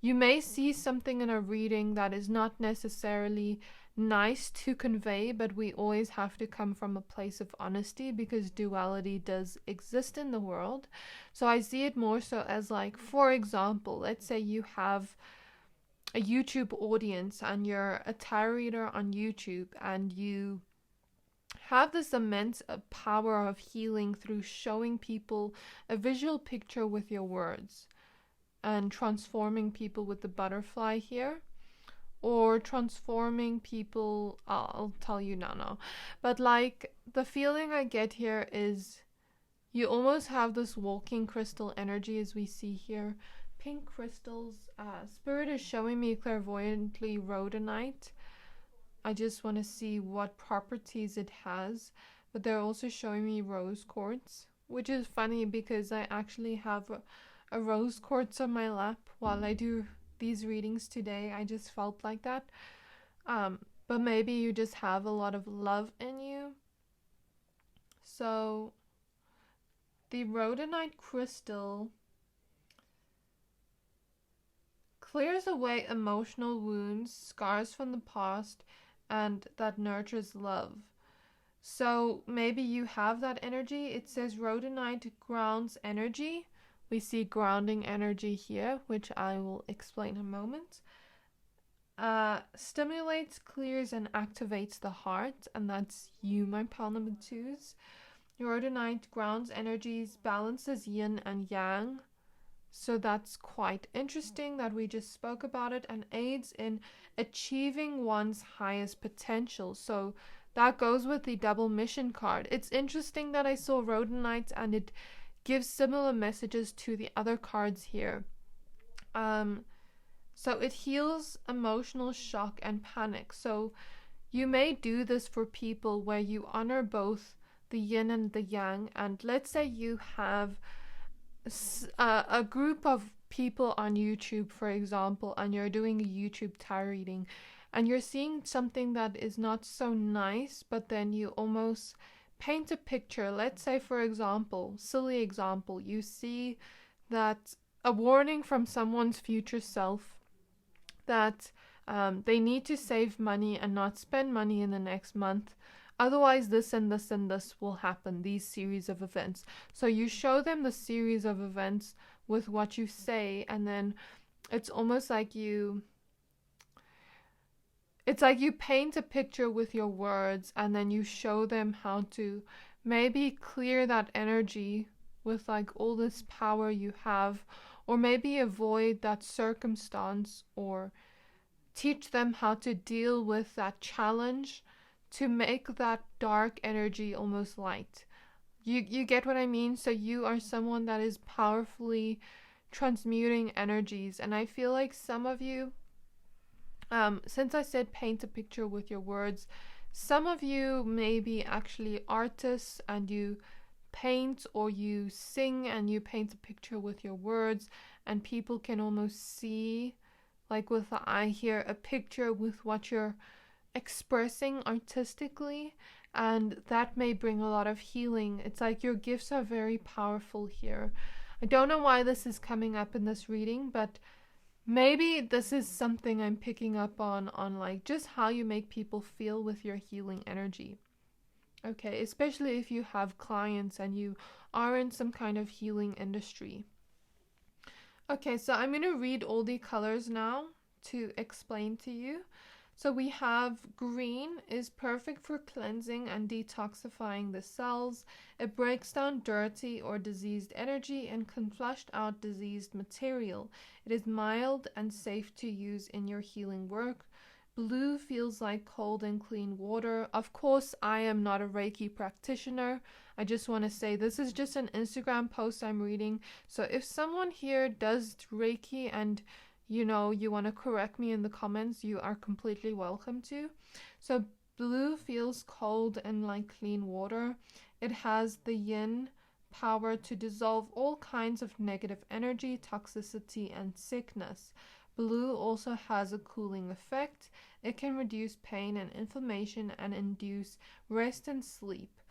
you may see something in a reading that is not necessarily nice to convey, but we always have to come from a place of honesty because duality does exist in the world. So I see it more so as like, for example, let's say you have a YouTube audience and you're a tarot reader on YouTube, and you have this immense power of healing through showing people a visual picture with your words and transforming people with the butterfly here, or transforming people. I'll tell you now. But like the feeling I get here is you almost have this walking crystal energy, as we see here. Pink crystals. Spirit is showing me clairvoyantly rhodonite. I just want to see what properties it has. But they're also showing me rose quartz, which is funny because I actually have a rose quartz on my lap while I do these readings today. I just felt like that. But maybe you just have a lot of love in you. So the rhodonite crystal clears away emotional wounds, scars from the past, and that nurtures love. So maybe you have that energy. It says rhodonite grounds energy. We see grounding energy here, which I will explain in a moment. Stimulates, clears, and activates the heart, and that's you, my pal number twos. Rhodonite grounds energies, balances yin and yang. So that's quite interesting that we just spoke about it, and aids in achieving one's highest potential. So that goes with the double mission card. It's interesting that I saw rhodonite and it gives similar messages to the other cards here. So it heals emotional shock and panic. So you may do this for people where you honor both the yin and the yang. And let's say you have a group of people on YouTube, for example, and you're doing a YouTube tarot reading, and you're seeing something that is not so nice, but then you almost paint a picture. Let's say, for example, silly example, you see that a warning from someone's future self that They need to save money and not spend money in the next month. Otherwise, this and this and this will happen, these series of events. So you show them the series of events with what you say, and then it's almost like it's like you paint a picture with your words, and then you show them how to maybe clear that energy with like all this power you have, or maybe avoid that circumstance, or teach them how to deal with that challenge to make that dark energy almost light. You get what I mean? So you are someone that is powerfully transmuting energies, and I feel like some of you, since I said paint a picture with your words, some of you may be actually artists and you paint, or you sing and you paint a picture with your words, and people can almost see, like with the eye here, a picture with what you're expressing artistically, and that may bring a lot of healing. It's like your gifts are very powerful here. I don't know why this is coming up in this reading, but maybe this is something I'm picking up on like just how you make people feel with your healing energy. Okay, especially if you have clients and you are in some kind of healing industry. Okay, so I'm going to read all the colors now to explain to you. So we have green is perfect for cleansing and detoxifying the cells. It breaks down dirty or diseased energy and can flush out diseased material. It is mild and safe to use in your healing work. Blue feels like cold and clean water. Of course, I am not a Reiki practitioner. I just want to say this is just an Instagram post I'm reading. So if someone here does Reiki and you want to correct me in the comments, you are completely welcome to. So blue feels cold and like clean water. It has the yin power to dissolve all kinds of negative energy, toxicity, and sickness. Blue also has a cooling effect. It can reduce pain and inflammation and induce rest and sleep.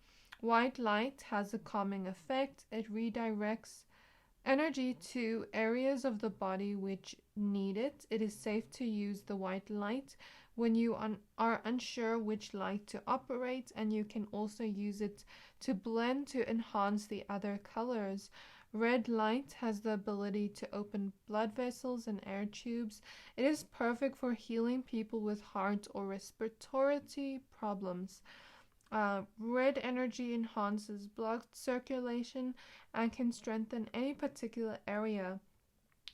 White light has a calming effect. It redirects energy to areas of the body which need it. It is safe to use the white light when you are unsure which light to operate, and you can also use it to blend to enhance the other colors. Red light has the ability to open blood vessels and air tubes. It is perfect for healing people with heart or respiratory problems. Red energy enhances blood circulation and can strengthen any particular area.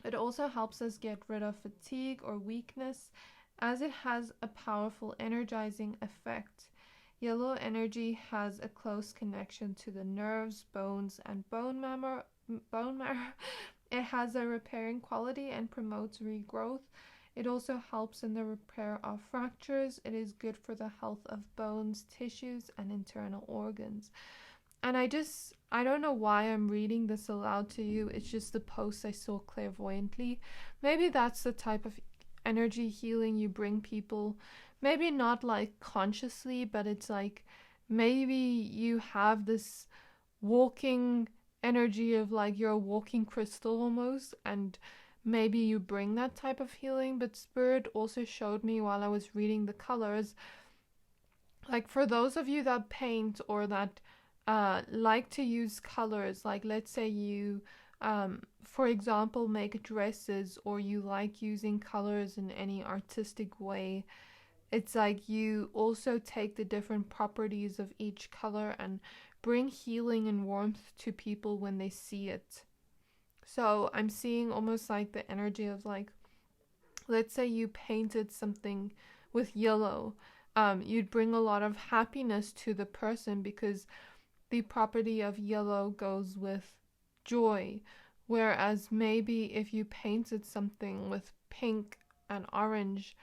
It also helps us get rid of fatigue or weakness, as it has a powerful energizing effect. Yellow energy has a close connection to the nerves, bones, and bone marrow. It has a repairing quality and promotes regrowth. It also helps in the repair of fractures. It is good for the health of bones, tissues, and internal organs. And I don't know why I'm reading this aloud to you. It's just the post I saw clairvoyantly. Maybe that's the type of energy healing you bring people. Maybe not like consciously, but it's like maybe you have this walking energy of like you're a walking crystal almost, and maybe you bring that type of healing. But Spirit also showed me while I was reading the colors, like for those of you that paint or that like to use colors, like let's say you for example make dresses, or you like using colors in any artistic way, it's like you also take the different properties of each color and bring healing and warmth to people when they see it. So I'm seeing almost like the energy of like, let's say you painted something with yellow, you'd bring a lot of happiness to the person because the property of yellow goes with joy. Whereas maybe if you painted something with pink and orange,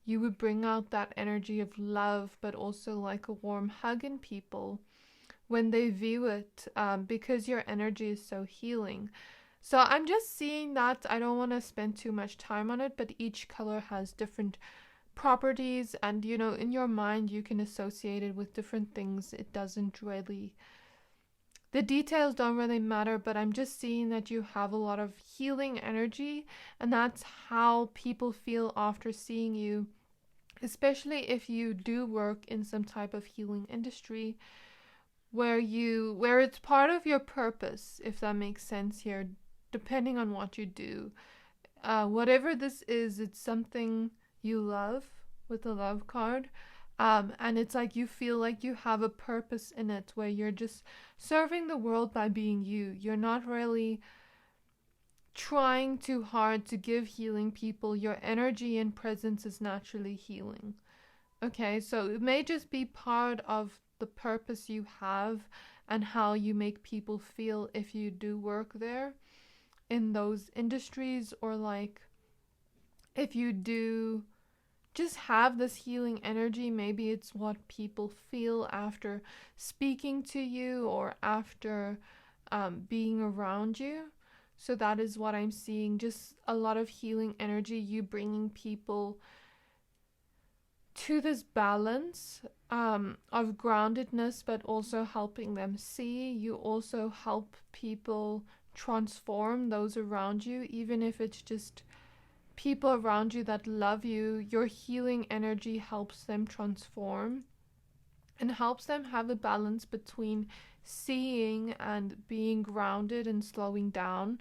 you would bring out that energy of love, but also like a warm hug in people when they view it, because your energy is so healing. So I'm just seeing that. I don't want to spend too much time on it, but each color has different properties, and in your mind you can associate it with different things. It doesn't really, the details don't really matter, but I'm just seeing that you have a lot of healing energy, and that's how people feel after seeing you, especially if you do work in some type of healing industry where it's part of your purpose, if that makes sense here, depending on what you do. Whatever this is, it's something you love with the love card. And it's like you feel like you have a purpose in it where you're just serving the world by being you. You're not really trying too hard to give healing people. Your energy and presence is naturally healing. Okay, so it may just be part of the purpose you have and how you make people feel if you do work there in those industries, or like if you do just have this healing energy, maybe it's what people feel after speaking to you or after being around you. So that is what I'm seeing, just a lot of healing energy, you bringing people to this balance of groundedness, but also helping them see. You also help people transform those around you, even if it's just people around you that love you. Your healing energy helps them transform and helps them have a balance between seeing and being grounded and slowing down.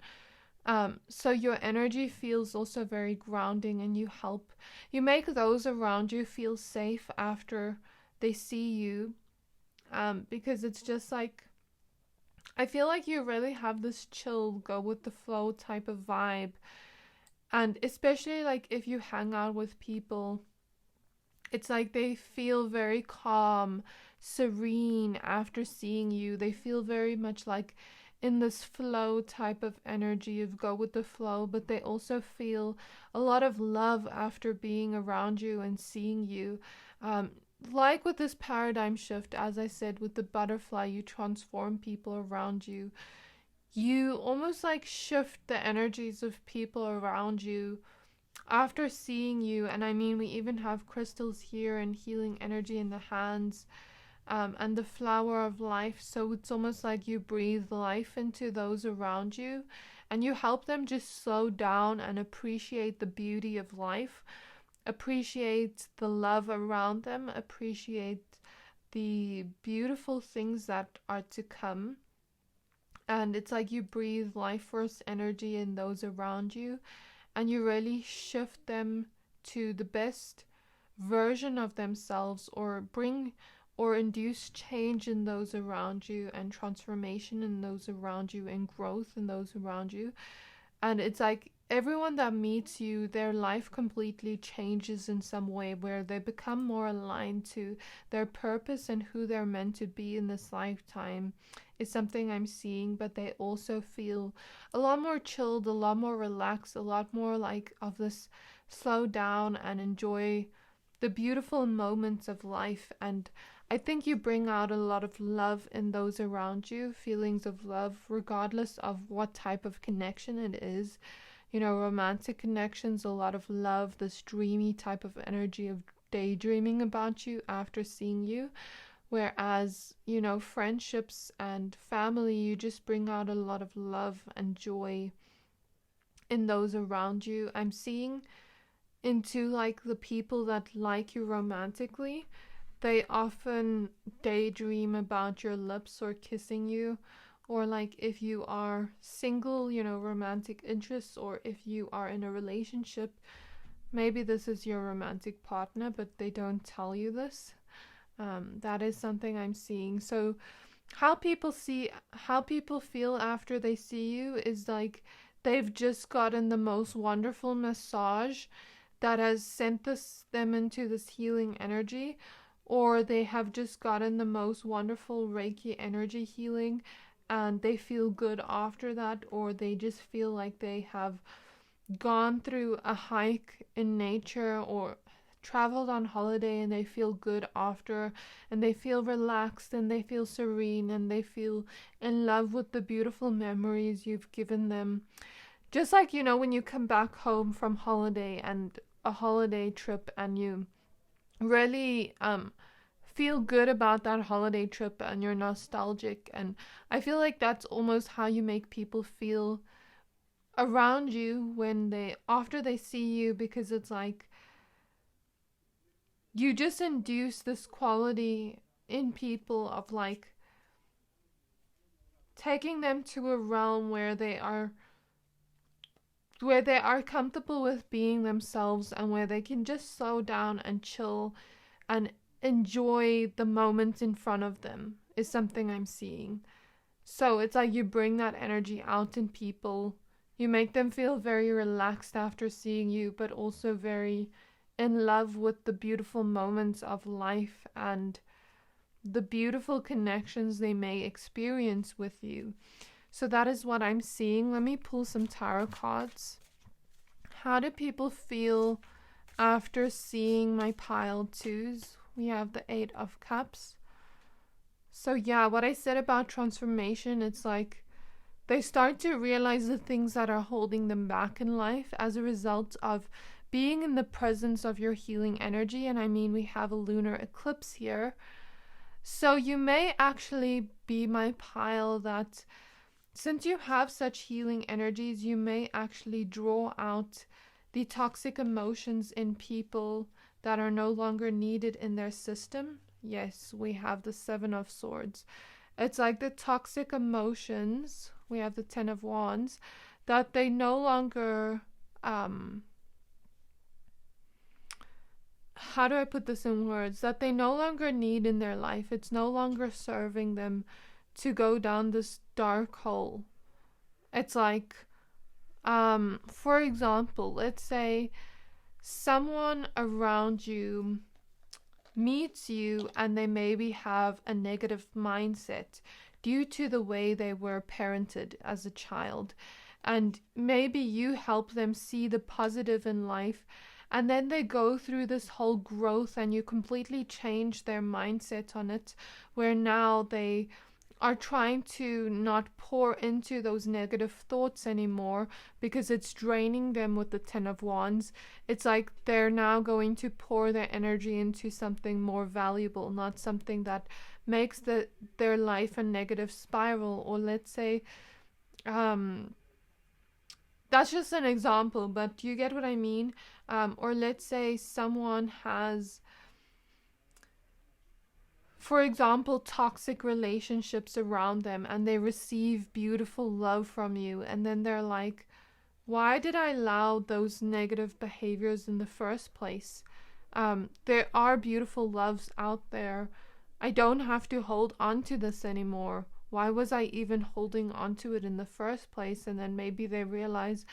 So your energy feels also very grounding, and you make those around you feel safe after they see you. Because it's just like, I feel like you really have this chill, go with the flow type of vibe. And especially like if you hang out with people, it's like they feel very calm, serene after seeing you. They feel very much like in this flow type of energy of go with the flow, but they also feel a lot of love after being around you and seeing you. Like with this paradigm shift, as I said, with the butterfly, you transform people around you. You almost like shift the energies of people around you after seeing you. And I mean, we even have crystals here and healing energy in the hands. And the flower of life. So it's almost like you breathe life into those around you, and you help them just slow down and appreciate the beauty of life, appreciate the love around them, appreciate the beautiful things that are to come. And it's like you breathe life force energy in those around you, and you really shift them to the best version of themselves, or bring or induce change in those around you, and transformation in those around you, and growth in those around you. And it's like everyone that meets you, their life completely changes in some way, where they become more aligned to their purpose and who they're meant to be in this lifetime, is something I'm seeing. But they also feel a lot more chilled, a lot more relaxed, a lot more like of this slow down and enjoy the beautiful moments of life. And I think you bring out a lot of love in those around you, feelings of love, regardless of what type of connection it is. You know, romantic connections, a lot of love, this dreamy type of energy of daydreaming about you after seeing you. Whereas, you know, friendships and family, you just bring out a lot of love and joy in those around you. I'm seeing into like the people that like you romantically, they often daydream about your lips or kissing you, or like if you are single, you know, romantic interests, or if you are in a relationship, maybe this is your romantic partner, but they don't tell you this. That is something I'm seeing. So how people feel after they see you is like they've just gotten the most wonderful massage that has sent them into this healing energy, or they have just gotten the most wonderful Reiki energy healing and they feel good after that, or they just feel like they have gone through a hike in nature or traveled on holiday and they feel good after, and they feel relaxed and they feel serene and they feel in love with the beautiful memories you've given them. Just like, you know, when you come back home from holiday and a holiday trip, and you really feel good about that holiday trip and you're nostalgic. And I feel like that's almost how you make people feel around you when they after they see you, because it's like you just induce this quality in people of like taking them to a realm where they are comfortable with being themselves, and where they can just slow down and chill and enjoy the moments in front of them is something I'm seeing. So it's like you bring that energy out in people. You make them feel very relaxed after seeing you, but also very in love with the beautiful moments of life and the beautiful connections they may experience with you. So that is what I'm seeing. Let me pull some tarot cards. How do people feel after seeing my pile twos? We have the 8 of Cups. So yeah, what I said about transformation, it's like they start to realize the things that are holding them back in life as a result of being in the presence of your healing energy. And I mean, we have a lunar eclipse here. So you may actually be my pile that, since you have such healing energies, you may actually draw out the toxic emotions in people that are no longer needed in their system. Yes, we have the 7 of Swords. It's like the toxic emotions, we have the 10 of Wands, that they no longer, how do I put this in words? That they no longer need in their life. It's no longer serving them to go down this dark hole. It's like, for example, let's say someone around you meets you and they maybe have a negative mindset due to the way they were parented as a child. And maybe you help them see the positive in life, and then they go through this whole growth and you completely change their mindset on it, where now they are trying to not pour into those negative thoughts anymore because it's draining them with the 10 of Wands. It's like they're now going to pour their energy into something more valuable, not something that makes their life a negative spiral. Or let's say, that's just an example, but you get what I mean? Or let's say someone has, for example, toxic relationships around them, and they receive beautiful love from you, and then they're like, why did I allow those negative behaviors in the first place? There are beautiful loves out there. I don't have to hold on to this anymore. Why was I even holding on to it in the first place? And then maybe they realize,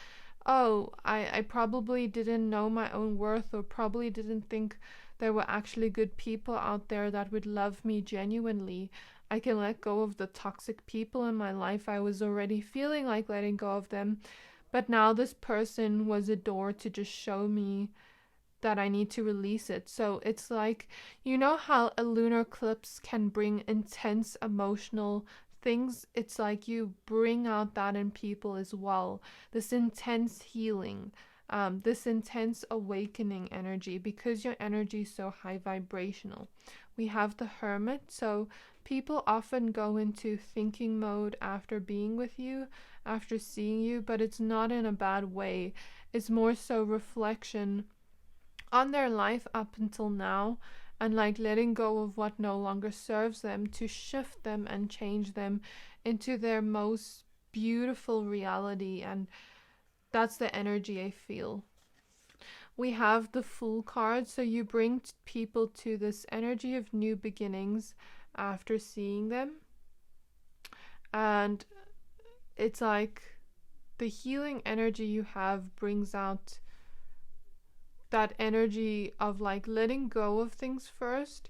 oh, I probably didn't know my own worth, or probably didn't think there were actually good people out there that would love me genuinely. I can let go of the toxic people in my life. I was already feeling like letting go of them, but now this person was a door to just show me that I need to release it. So it's like, you know how a lunar eclipse can bring intense emotional things? It's like you bring out that in people as well. This intense healing, this intense awakening energy, because your energy is so high vibrational. We have the Hermit. So people often go into thinking mode after being with you, after seeing you, but it's not in a bad way. It's more so reflection on their life up until now, and like letting go of what no longer serves them to shift them and change them into their most beautiful reality. And that's the energy I feel. We have the Fool card. So you bring people to this energy of new beginnings after seeing them, and it's like the healing energy you have brings out that energy of like letting go of things first,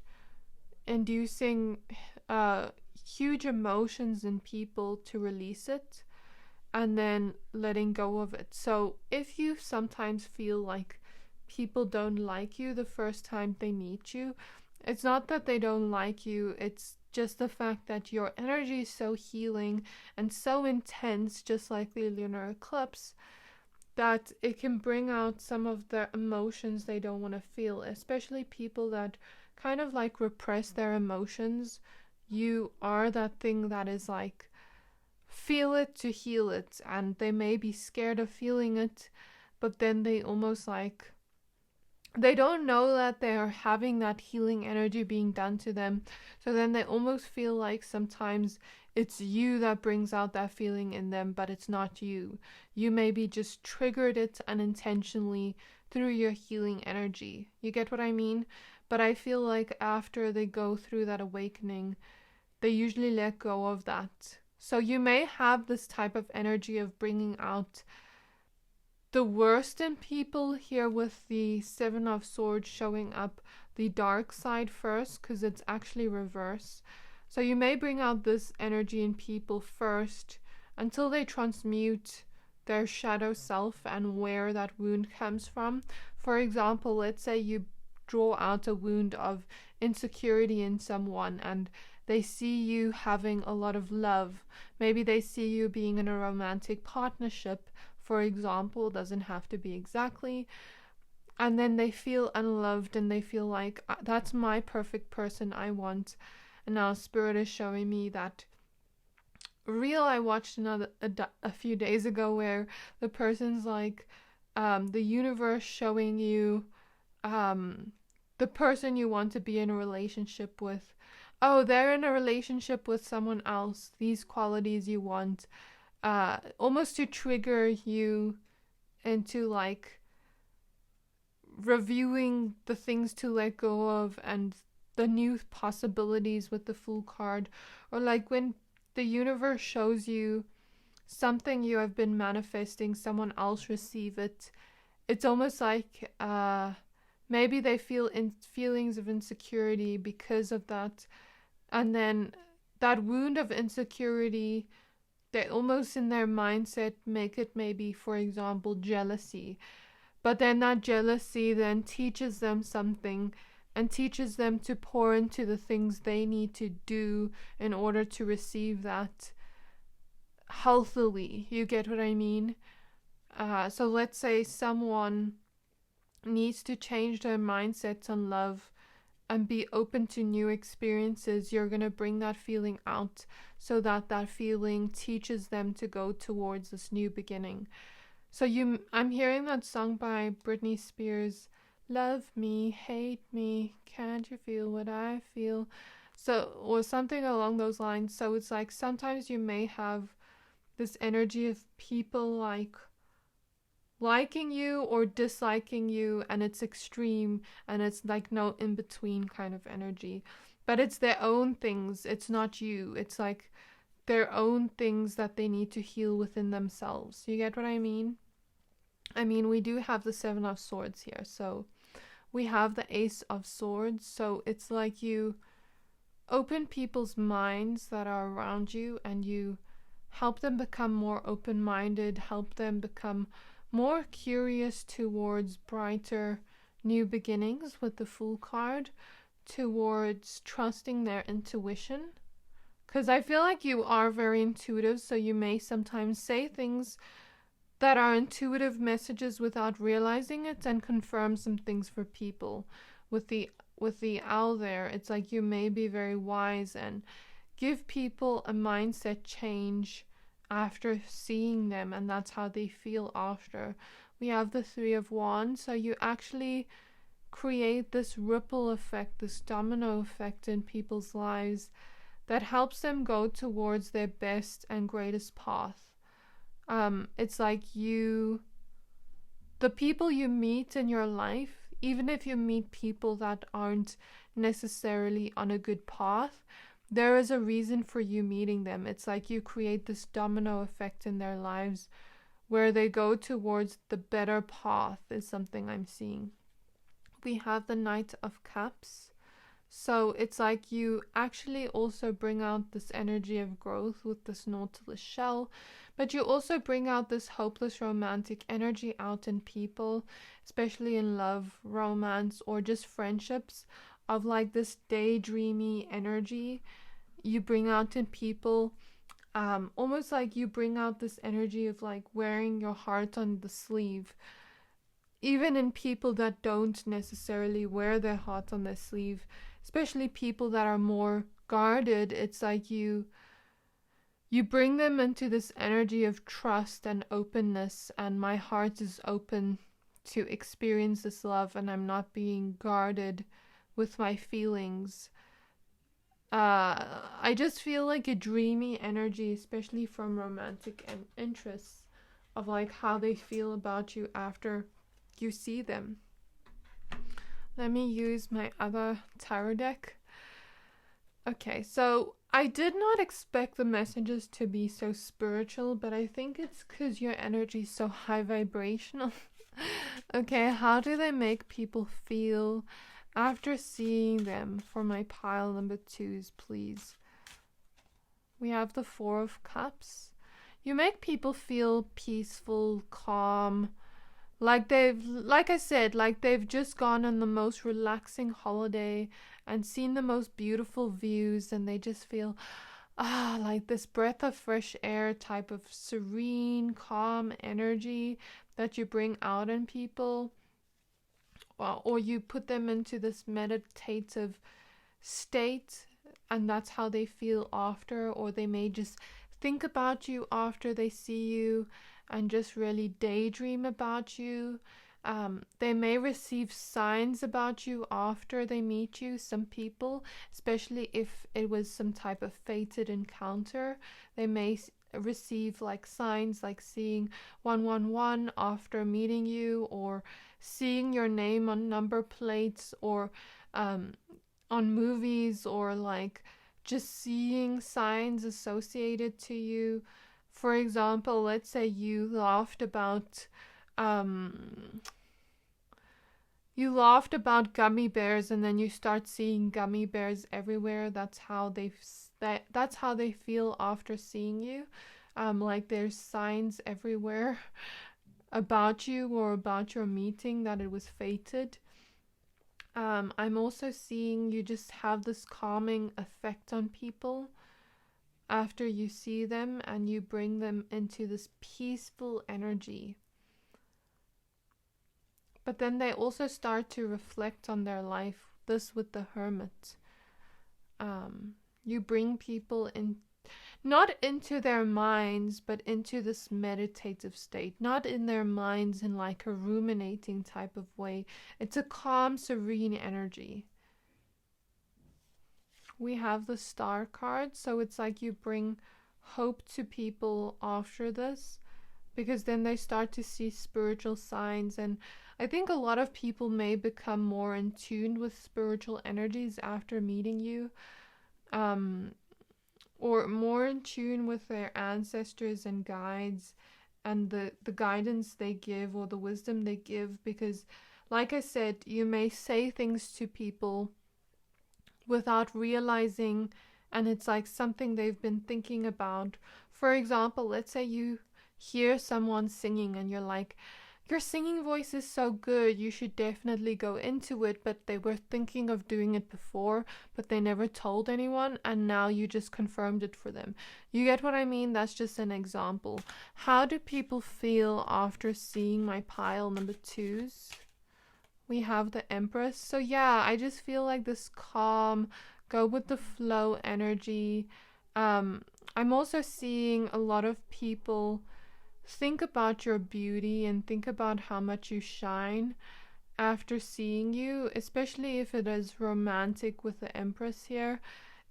inducing huge emotions in people to release it, and then letting go of it. So if you sometimes feel like people don't like you the first time they meet you, it's not that they don't like you, it's just the fact that your energy is so healing and so intense, just like the lunar eclipse, that it can bring out some of the emotions they don't want to feel, especially people that kind of like repress their emotions, you are that thing that is like, feel it to heal it, and they may be scared of feeling it, but then they almost like, they don't know that they are having that healing energy being done to them. So then they almost feel like sometimes it's you that brings out that feeling in them, but it's not you. You maybe just triggered it unintentionally through your healing energy. You get what I mean? But I feel like after they go through that awakening, they usually let go of that. So you may have this type of energy of bringing out the worst in people here, with the Seven of Swords showing up the dark side first, because it's actually reverse. So you may bring out this energy in people first until they transmute their shadow self and where that wound comes from. For example, let's say you draw out a wound of insecurity in someone and they see you having a lot of love. Maybe they see you being in a romantic partnership, for example, doesn't have to be exactly, and then they feel unloved and they feel like, that's my perfect person I want. And now Spirit is showing me that reel I watched a few days ago where the person's like, the universe showing you the person you want to be in a relationship with. Oh, they're in a relationship with someone else, these qualities you want, almost to trigger you into like reviewing the things to let go of and the new possibilities with the Fool card. Or like when the universe shows you something you have been manifesting, someone else receive it, it's almost like maybe they feel feelings of insecurity because of that, and then that wound of insecurity, they almost in their mindset make it maybe, for example, jealousy. But then that jealousy then teaches them something and teaches them to pour into the things they need to do in order to receive that healthily. You get what I mean? So let's say someone needs to change their mindsets on love and be open to new experiences. You're going to bring that feeling out so that that feeling teaches them to go towards this new beginning. So I'm hearing that song by Britney Spears, love me, hate me, can't you feel what I feel? So, or something along those lines. So it's like sometimes you may have this energy of people like liking you or disliking you, and it's extreme, and it's like no in between kind of energy. But it's their own things, it's not you. It's like their own things that they need to heal within themselves. You get what I mean? I mean, we do have the Seven of Swords here, so we have the Ace of Swords. So it's like you open people's minds that are around you and you help them become more open-minded, help them become more curious towards brighter new beginnings with the Fool card, towards trusting their intuition. Because I feel like you are very intuitive, so you may sometimes say things that are intuitive messages without realizing it and confirm some things for people. With the owl there, it's like you may be very wise and give people a mindset change after seeing them, and that's how they feel after. We have the Three of Wands, so you actually create this ripple effect, this domino effect in people's lives that helps them go towards their best and greatest path. It's like the people you meet in your life, even if you meet people that aren't necessarily on a good path, there is a reason for you meeting them. It's like you create this domino effect in their lives where they go towards the better path, is something I'm seeing. We have the Knight of Cups. So it's like you actually also bring out this energy of growth with this Nautilus shell, but you also bring out this hopeless romantic energy out in people, especially in love, romance, or just friendships, of like this daydreamy energy you bring out in people. Almost like you bring out this energy of like wearing your heart on the sleeve. even in people that don't necessarily wear their heart on their sleeve, especially people that are more guarded, it's like you bring them into this energy of trust and openness, and my heart is open to experience this love, and I'm not being guarded with my feelings. I just feel like a dreamy energy, especially from romantic interests, of like how they feel about you after you see them. Let me use my other tarot deck. Okay, so I did not expect the messages to be so spiritual, but I think it's because your energy is so high vibrational. Okay, how do they make people feel after seeing them? For my pile number 2s, please. We have the 4 of Cups. You make people feel peaceful, calm, like I said, like they've just gone on the most relaxing holiday and seen the most beautiful views, and they just feel like this breath of fresh air type of serene, calm energy that you bring out in people. Or you put them into this meditative state, and that's how they feel after. Or they may just think about you after they see you and just really daydream about you. They may receive signs about you after they meet you. Some people, especially if it was some type of fated encounter, they may receive like signs like seeing 111 after meeting you, or seeing your name on number plates, or on movies, or like just seeing signs associated to you. For example, let's say you laughed about gummy bears, and then you start seeing gummy bears everywhere. That's how they feel after seeing you. Like there's signs everywhere about you or about your meeting that it was fated. I'm also seeing you just have this calming effect on people after you see them, and you bring them into this peaceful energy. But then they also start to reflect on their life. This with the Hermit. You bring people in, not into their minds, but into this meditative state. Not in their minds in like a ruminating type of way. It's a calm, serene energy. We have the Star card, so it's like you bring hope to people after this, because then they start to see spiritual signs. And I think a lot of people may become more in tune with spiritual energies after meeting you, or more in tune with their ancestors and guides, and the guidance they give, or the wisdom they give. Because like I said, you may say things to people without realizing, and it's like something they've been thinking about. For example, let's say you hear someone singing and you're like, your singing voice is so good, you should definitely go into it, but they were thinking of doing it before, but they never told anyone, and now you just confirmed it for them. You get what I mean? That's just an example. How do people feel after seeing my pile number 2s? We have the Empress. So yeah, I just feel like this calm, go with the flow energy. I'm also seeing a lot of people think about your beauty and think about how much you shine after seeing you, especially if it is romantic with the Empress here.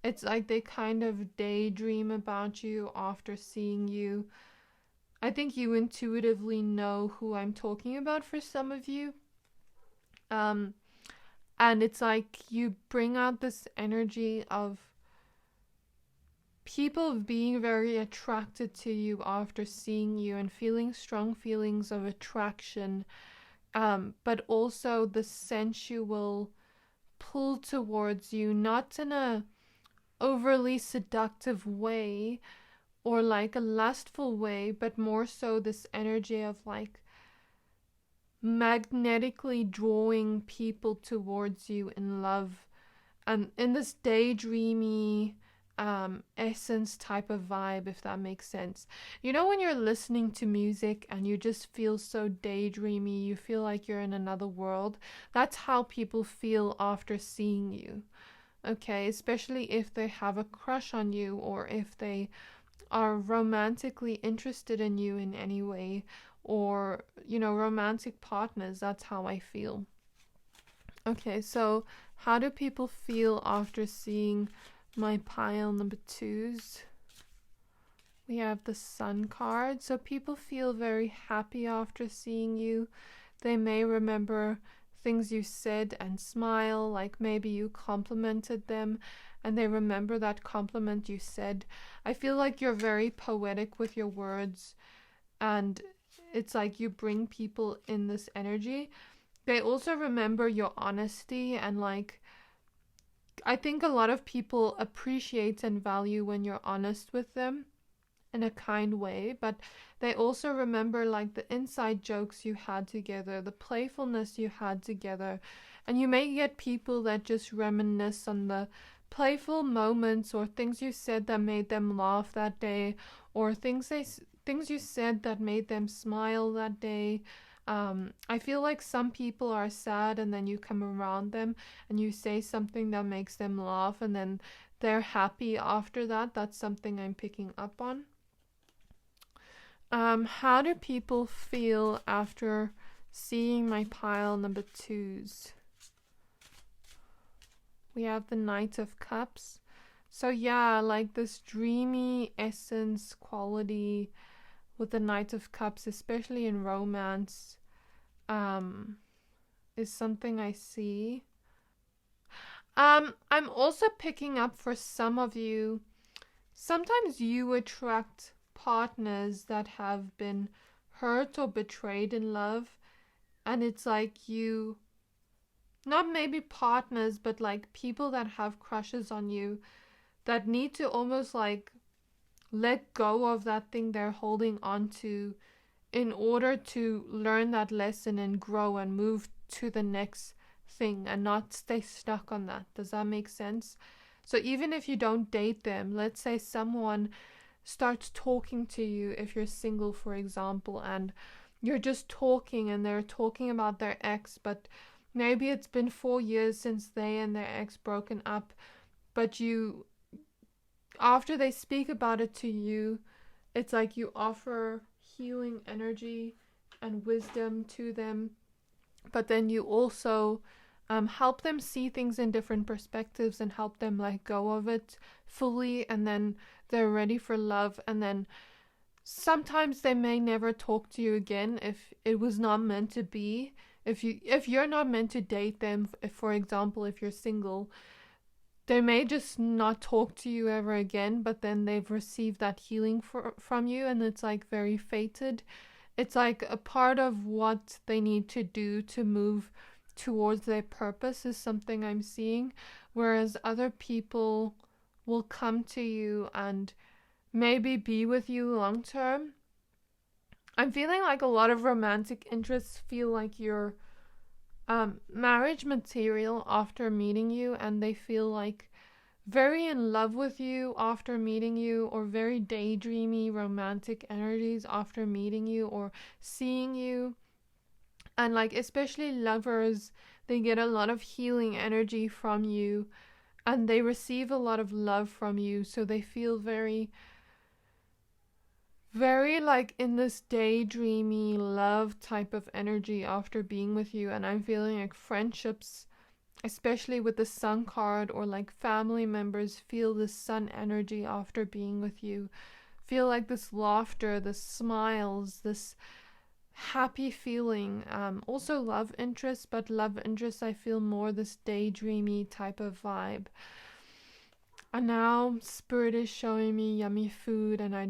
It's like they kind of daydream about you after seeing you. I think you intuitively know who I'm talking about for some of you. And it's like you bring out this energy of people being very attracted to you after seeing you, and feeling strong feelings of attraction, but also the sensual pull towards you, not in a overly seductive way or like a lustful way, but more so this energy of like magnetically drawing people towards you in love, and in this daydreamy essence type of vibe, if that makes sense. You know, when you're listening to music and you just feel so daydreamy, you feel like you're in another world. That's how people feel after seeing you. Okay, especially if they have a crush on you, or if they are romantically interested in you in any way, or, you know, romantic partners. That's how I feel. Okay, so how do people feel after seeing my pile number twos? We have the Sun card. So people feel very happy after seeing you. They may remember things you said and smile, like maybe you complimented them and they remember that compliment you said. I feel like you're very poetic with your words, and it's like you bring people in this energy. They also remember your honesty, and like, I think a lot of people appreciate and value when you're honest with them in a kind way, but they also remember like the inside jokes you had together, the playfulness you had together. And you may get people that just reminisce on the playful moments or things you said that made them laugh that day, or things you said that made them smile that day. I feel like some people are sad and then you come around them and you say something that makes them laugh and then they're happy after that. That's something I'm picking up on. How do people feel after seeing my pile number twos? We have the Knight of Cups. So yeah, like this dreamy essence quality with the Knight of Cups, especially in romance, is something I see. I'm also picking up for some of you, sometimes you attract partners that have been hurt or betrayed in love, and it's like you, not maybe partners, but like people that have crushes on you that need to almost like let go of that thing they're holding on to in order to learn that lesson and grow and move to the next thing and not stay stuck on that. Does that make sense? So even if you don't date them, let's say someone starts talking to you, if you're single, for example, and you're just talking and they're talking about their ex, but maybe it's been 4 years since they and their ex broken up, but you, after they speak about it to you, it's like you offer healing energy and wisdom to them, but then you also help them see things in different perspectives and help them let go of it fully, and then they're ready for love. And then sometimes they may never talk to you again if it was not meant to be. If you're not meant to date them, if, for example, if you're single, they may just not talk to you ever again, but then they've received that healing from you, and it's like very fated. It's like a part of what they need to do to move towards their purpose is something I'm seeing, whereas other people will come to you and maybe be with you long term. I'm feeling like a lot of romantic interests feel like you're marriage material after meeting you, and they feel like very in love with you after meeting you, or very daydreamy romantic energies after meeting you or seeing you. And like especially lovers, they get a lot of healing energy from you and they receive a lot of love from you, so they feel very like in this daydreamy love type of energy after being with you. And I'm feeling like friendships, especially with the Sun card, or like family members, feel this Sun energy after being with you, feel like this laughter, this smiles, this happy feeling. Also love interest, but love interest I feel more this daydreamy type of vibe. And now Spirit is showing me yummy food, and I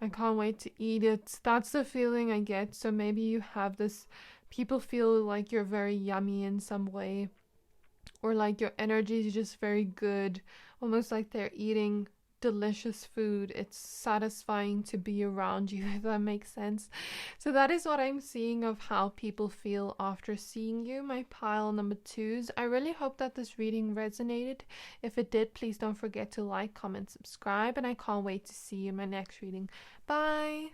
can't wait to eat it. That's the feeling I get. So maybe you have this, people feel like you're very yummy in some way, or like your energy is just very good, almost like they're eating delicious food. It's satisfying to be around you, if that makes sense. So that is what I'm seeing of how people feel after seeing you, my pile number twos. I really hope that this reading resonated. If it did, please don't forget to like, comment, subscribe, and I can't wait to see you in my next reading. Bye!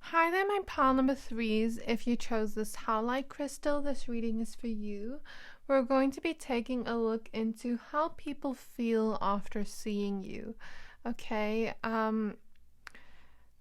Hi there, my pile number threes. If you chose this Howlite crystal, this reading is for you. We're going to be taking a look into how people feel after seeing you. Okay,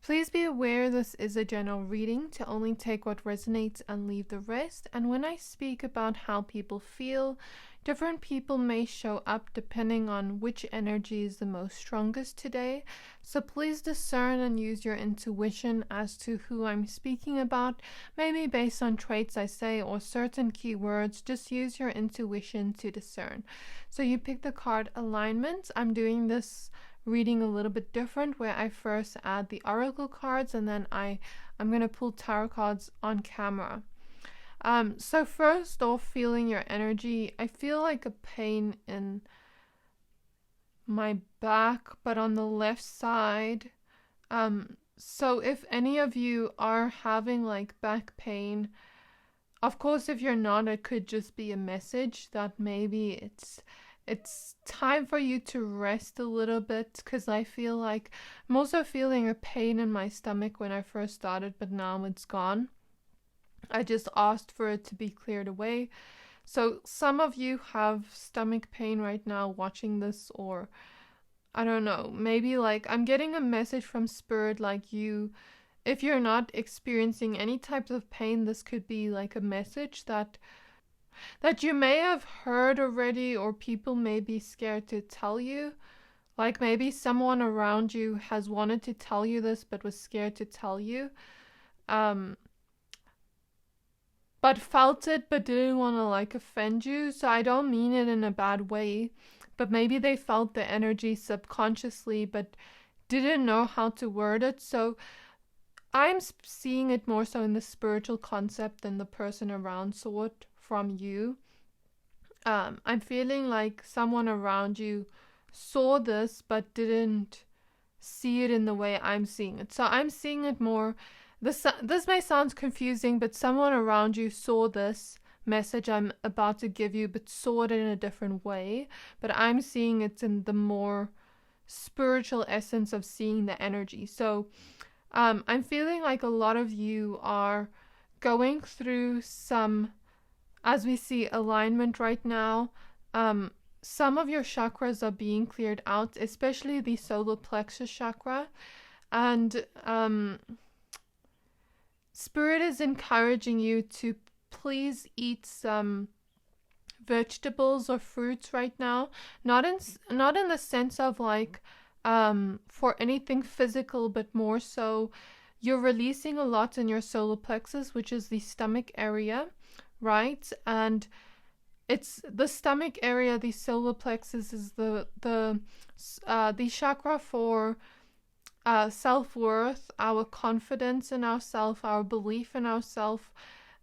please be aware this is a general reading to only take what resonates and leave the rest. And when I speak about how people feel, different people may show up depending on which energy is the most strongest today. So please discern and use your intuition as to who I'm speaking about, maybe based on traits I say or certain keywords. Just use your intuition to discern. So you pick the card alignment. I'm doing this reading a little bit different, where I first add the oracle cards and then I'm going to pull tarot cards on camera. So first off, feeling your energy, I feel like a pain in my back, but on the left side. So if any of you are having like back pain, of course, if you're not, it could just be a message that maybe it's time for you to rest a little bit, because I feel like I'm also feeling a pain in my stomach when I first started, but now it's gone. I just asked for it to be cleared away. So some of you have stomach pain right now watching this, or I don't know, maybe like I'm getting a message from spirit like you, if you're not experiencing any types of pain, this could be like a message that you may have heard already, or people may be scared to tell you. Like maybe someone around you has wanted to tell you this but was scared to tell you. But felt it but didn't want to like offend you. So I don't mean it in a bad way, but maybe they felt the energy subconsciously but didn't know how to word it. So I'm seeing it more so in the spiritual concept than the person around saw it from you. I'm feeling like someone around you saw this but didn't see it in the way I'm seeing it. So I'm seeing it more, this may sound confusing, but someone around you saw this message I'm about to give you but saw it in a different way. But I'm seeing it in the more spiritual essence of seeing the energy. So I'm feeling like a lot of you are going through some, as we see, alignment right now. Some of your chakras are being cleared out, especially the solar plexus chakra. And Spirit is encouraging you to please eat some vegetables or fruits right now. Not in the sense of like for anything physical, but more so you're releasing a lot in your solar plexus, which is the stomach area, right? And it's the stomach area, the solar plexus is the chakra for self-worth, our confidence in ourself, our belief in ourself,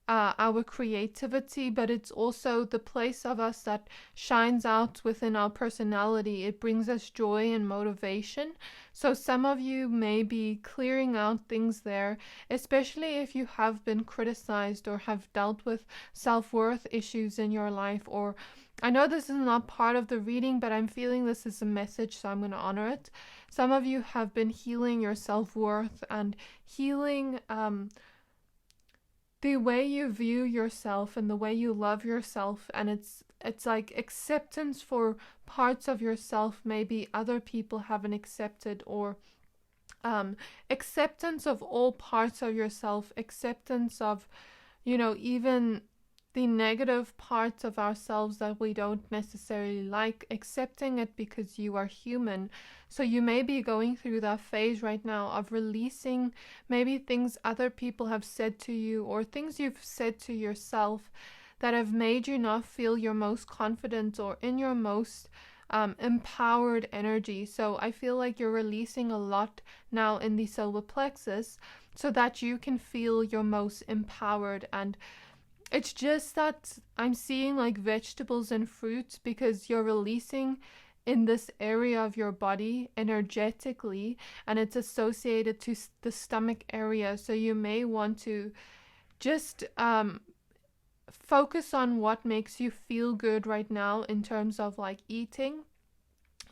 our creativity, but it's also the place of us that shines out within our personality. It brings us joy and motivation. So some of you may be clearing out things there, especially if you have been criticized or have dealt with self-worth issues in your life. Or I know this is not part of the reading, but I'm feeling this is a message, so I'm going to honor it. Some of you have been healing your self-worth and healing the way you view yourself and the way you love yourself, and it's like acceptance for parts of yourself maybe other people haven't accepted, or acceptance of all parts of yourself, acceptance of, you know, even the negative parts of ourselves that we don't necessarily like, accepting it because you are human. So you may be going through that phase right now of releasing maybe things other people have said to you, or things you've said to yourself that have made you not feel your most confident or in your most empowered energy. So I feel like you're releasing a lot now in the solar plexus so that you can feel your most empowered. And it's just that I'm seeing like vegetables and fruits because you're releasing in this area of your body energetically, and it's associated to the stomach area. So you may want to just focus on what makes you feel good right now in terms of like eating.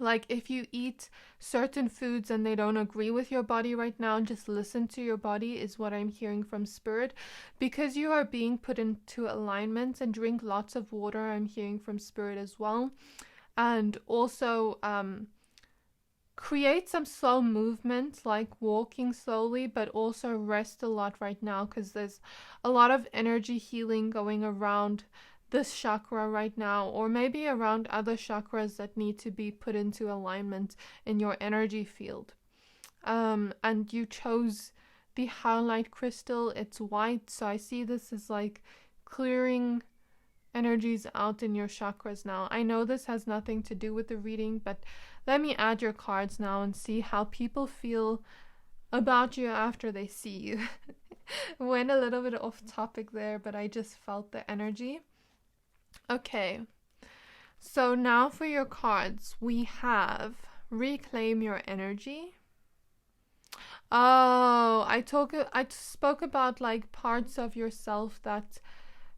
Like if you eat certain foods and they don't agree with your body right now, just listen to your body, is what I'm hearing from spirit, because you are being put into alignment. And drink lots of water, I'm hearing from spirit as well. And also create some slow movement, like walking slowly, but also rest a lot right now, because there's a lot of energy healing going around this chakra right now, or maybe around other chakras that need to be put into alignment in your energy field. And you chose the highlight crystal. It's white, so I see this as like clearing energies out in your chakras now. I know this has nothing to do with the reading, but let me add your cards now and see how people feel about you after they see you. Went a little bit off topic there, but I just felt the energy. Okay, so now for your cards, we have reclaim your energy. Oh, I spoke about like parts of yourself that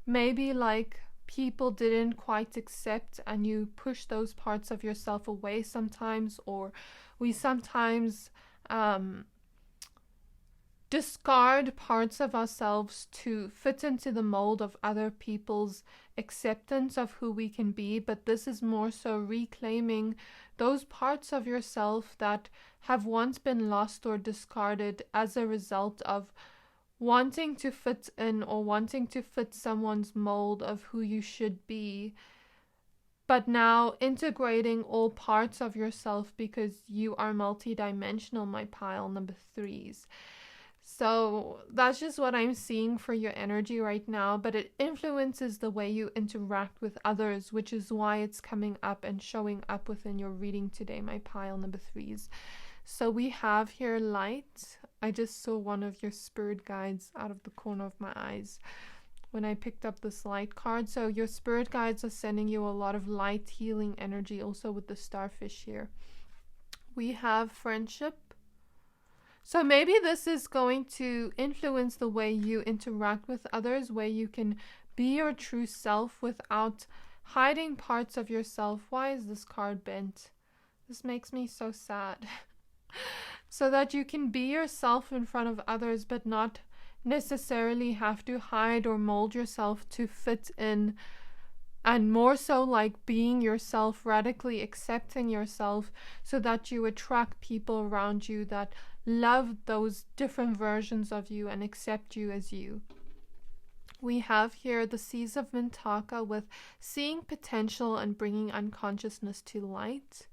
maybe like people didn't quite accept, and you push those parts of yourself away sometimes, or we sometimes discard parts of ourselves to fit into the mold of other people's acceptance of who we can be. But this is more so reclaiming those parts of yourself that have once been lost or discarded as a result of wanting to fit in or wanting to fit someone's mold of who you should be, but now integrating all parts of yourself because you are multidimensional, my pile number threes. So that's just what I'm seeing for your energy right now, but it influences the way you interact with others, which is why it's coming up and showing up within your reading today, my pile number threes. So we have here light. I just saw one of your spirit guides out of the corner of my eyes when I picked up this light card. So your spirit guides are sending you a lot of light healing energy, also with the starfish here. We have friendship. So maybe this is going to influence the way you interact with others, where you can be your true self without hiding parts of yourself. Why is this card bent? This makes me so sad. So that you can be yourself in front of others, but not necessarily have to hide or mold yourself to fit in, and more so like being yourself, radically accepting yourself, so that you attract people around you that love those different versions of you and accept you as you. We have here the Seas of Mintaka with seeing potential and bringing unconsciousness to light.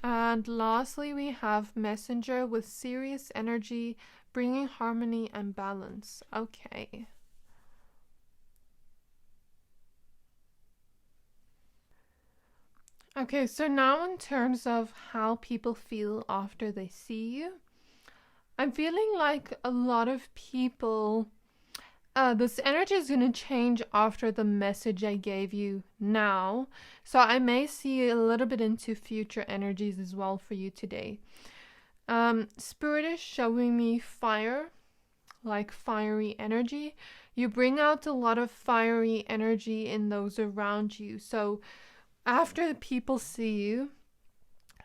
And lastly, we have Messenger with serious energy, bringing harmony and balance. Okay. Okay, so now in terms of how people feel after they see you, I'm feeling like a lot of people, this energy is going to change after the message I gave you now. So I may see a little bit into future energies as well for you today. Spirit is showing me fire, like fiery energy. You bring out a lot of fiery energy in those around you. So after the people see you,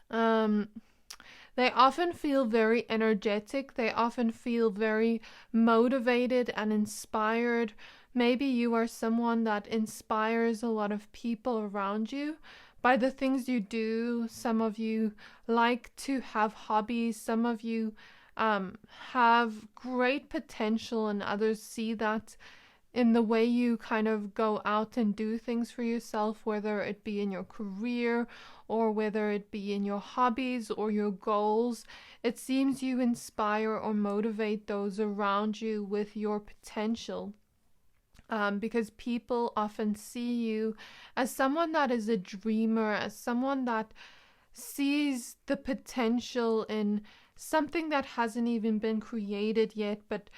they often feel very energetic. They often feel very motivated and inspired. Maybe you are someone that inspires a lot of people around you by the things you do. Some of you like to have hobbies. Some of you have great potential, and others see that in the way you kind of go out and do things for yourself, whether it be in your career or whether it be in your hobbies or your goals. It seems you inspire or motivate those around you with your potential, because people often see you as someone that is a dreamer, as someone that sees the potential in something that hasn't even been created yet, but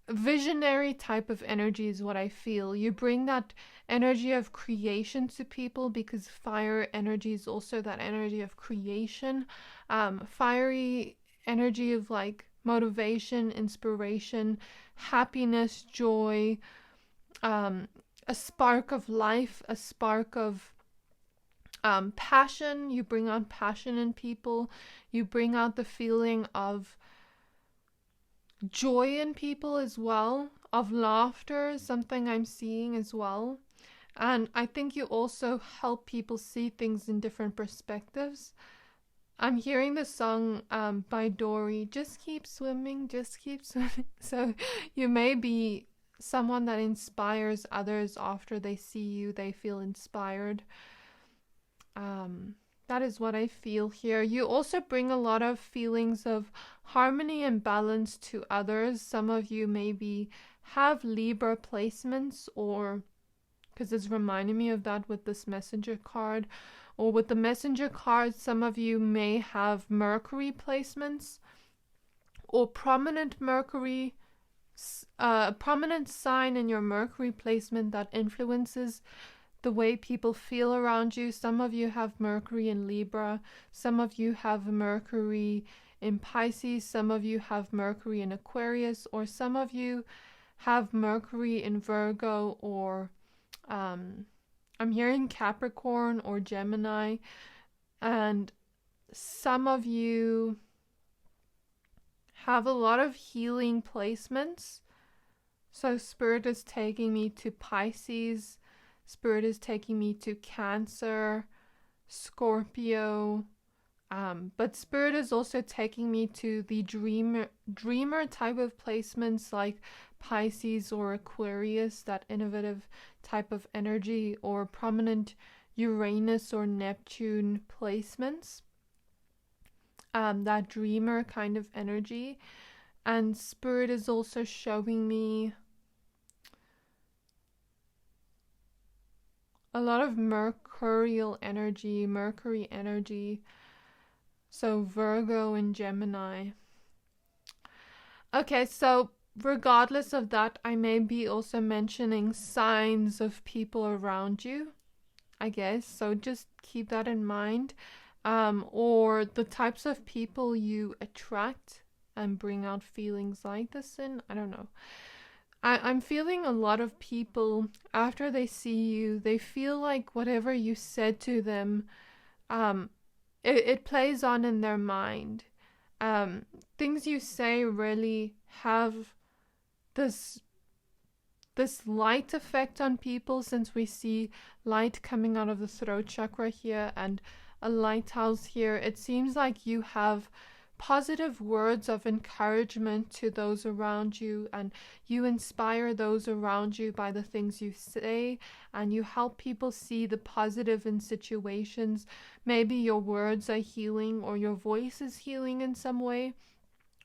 visionary type of energy is what I feel. You bring that energy of creation to people, because fire energy is also that energy of creation. Fiery energy of like motivation, inspiration, happiness, joy, a spark of life, a spark of passion. You bring out passion in people. You bring out the feeling of joy in people as well, of laughter, something I'm seeing as well. And I think you also help people see things in different perspectives. I'm hearing the song by Dory, Just Keep Swimming, Just Keep Swimming. So you may be someone that inspires others. After they see you, they feel inspired. That is what I feel here. You also bring a lot of feelings of harmony and balance to others. Some of you maybe have Libra placements, or because it's reminding me of that with this messenger card, or with the messenger card, some of you may have Mercury placements, or prominent Mercury, a prominent sign in your Mercury placement that influences the way people feel around you. Some of you have Mercury in Libra, some of you have Mercury in Pisces, some of you have Mercury in Aquarius, or some of you have Mercury in Virgo, or I'm hearing Capricorn or Gemini, and some of you have a lot of healing placements. So Spirit is taking me to Pisces, Spirit is taking me to Cancer, Scorpio, but Spirit is also taking me to the dreamer type of placements like Pisces or Aquarius, that innovative type of energy, or prominent Uranus or Neptune placements, that dreamer kind of energy. And Spirit is also showing me a lot of mercurial energy, Mercury energy, so Virgo and Gemini. Okay, so regardless of that, I may be also mentioning signs of people around you, I guess, so just keep that in mind. Or the types of people you attract and bring out feelings like this in, I don't know. I'm feeling a lot of people, after they see you, they feel like whatever you said to them, it plays on in their mind. Things you say really have this light effect on people, since we see light coming out of the throat chakra here and a lighthouse here. It seems like you have positive words of encouragement to those around you, and you inspire those around you by the things you say, and you help people see the positive in situations. Maybe your words are healing, or your voice is healing in some way,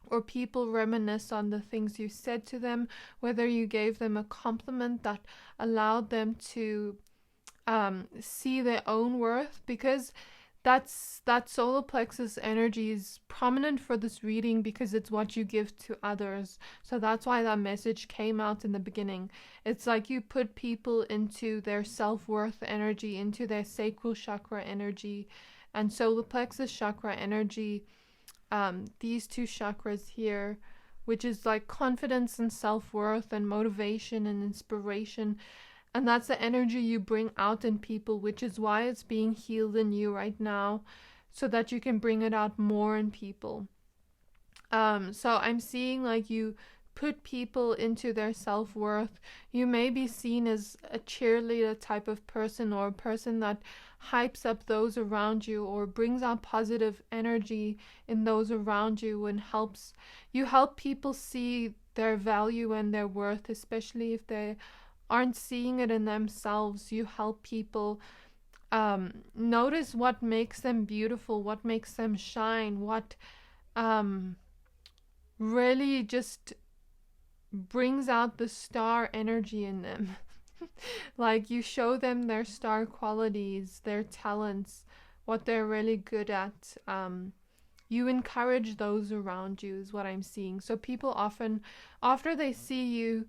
or people reminisce on the things you said to them, whether you gave them a compliment that allowed them to see their own worth, because that solar plexus energy is prominent for this reading, because it's what you give to others. So that's why that message came out in the beginning. It's like you put people into their self-worth energy, into their sacral chakra energy, and solar plexus chakra energy, these two chakras here, which is like confidence and self-worth and motivation and inspiration. And that's the energy you bring out in people, which is why it's being healed in you right now, so that you can bring it out more in people. So I'm seeing like you put people into their self-worth. You may be seen as a cheerleader type of person, or a person that hypes up those around you, or brings out positive energy in those around you, and help people see their value and their worth, especially if they aren't seeing it in themselves. You help people notice what makes them beautiful, what makes them shine, what really just brings out the star energy in them. Like you show them their star qualities, their talents, what they're really good at, you encourage those around you, is what I'm seeing. So people often, after they see you,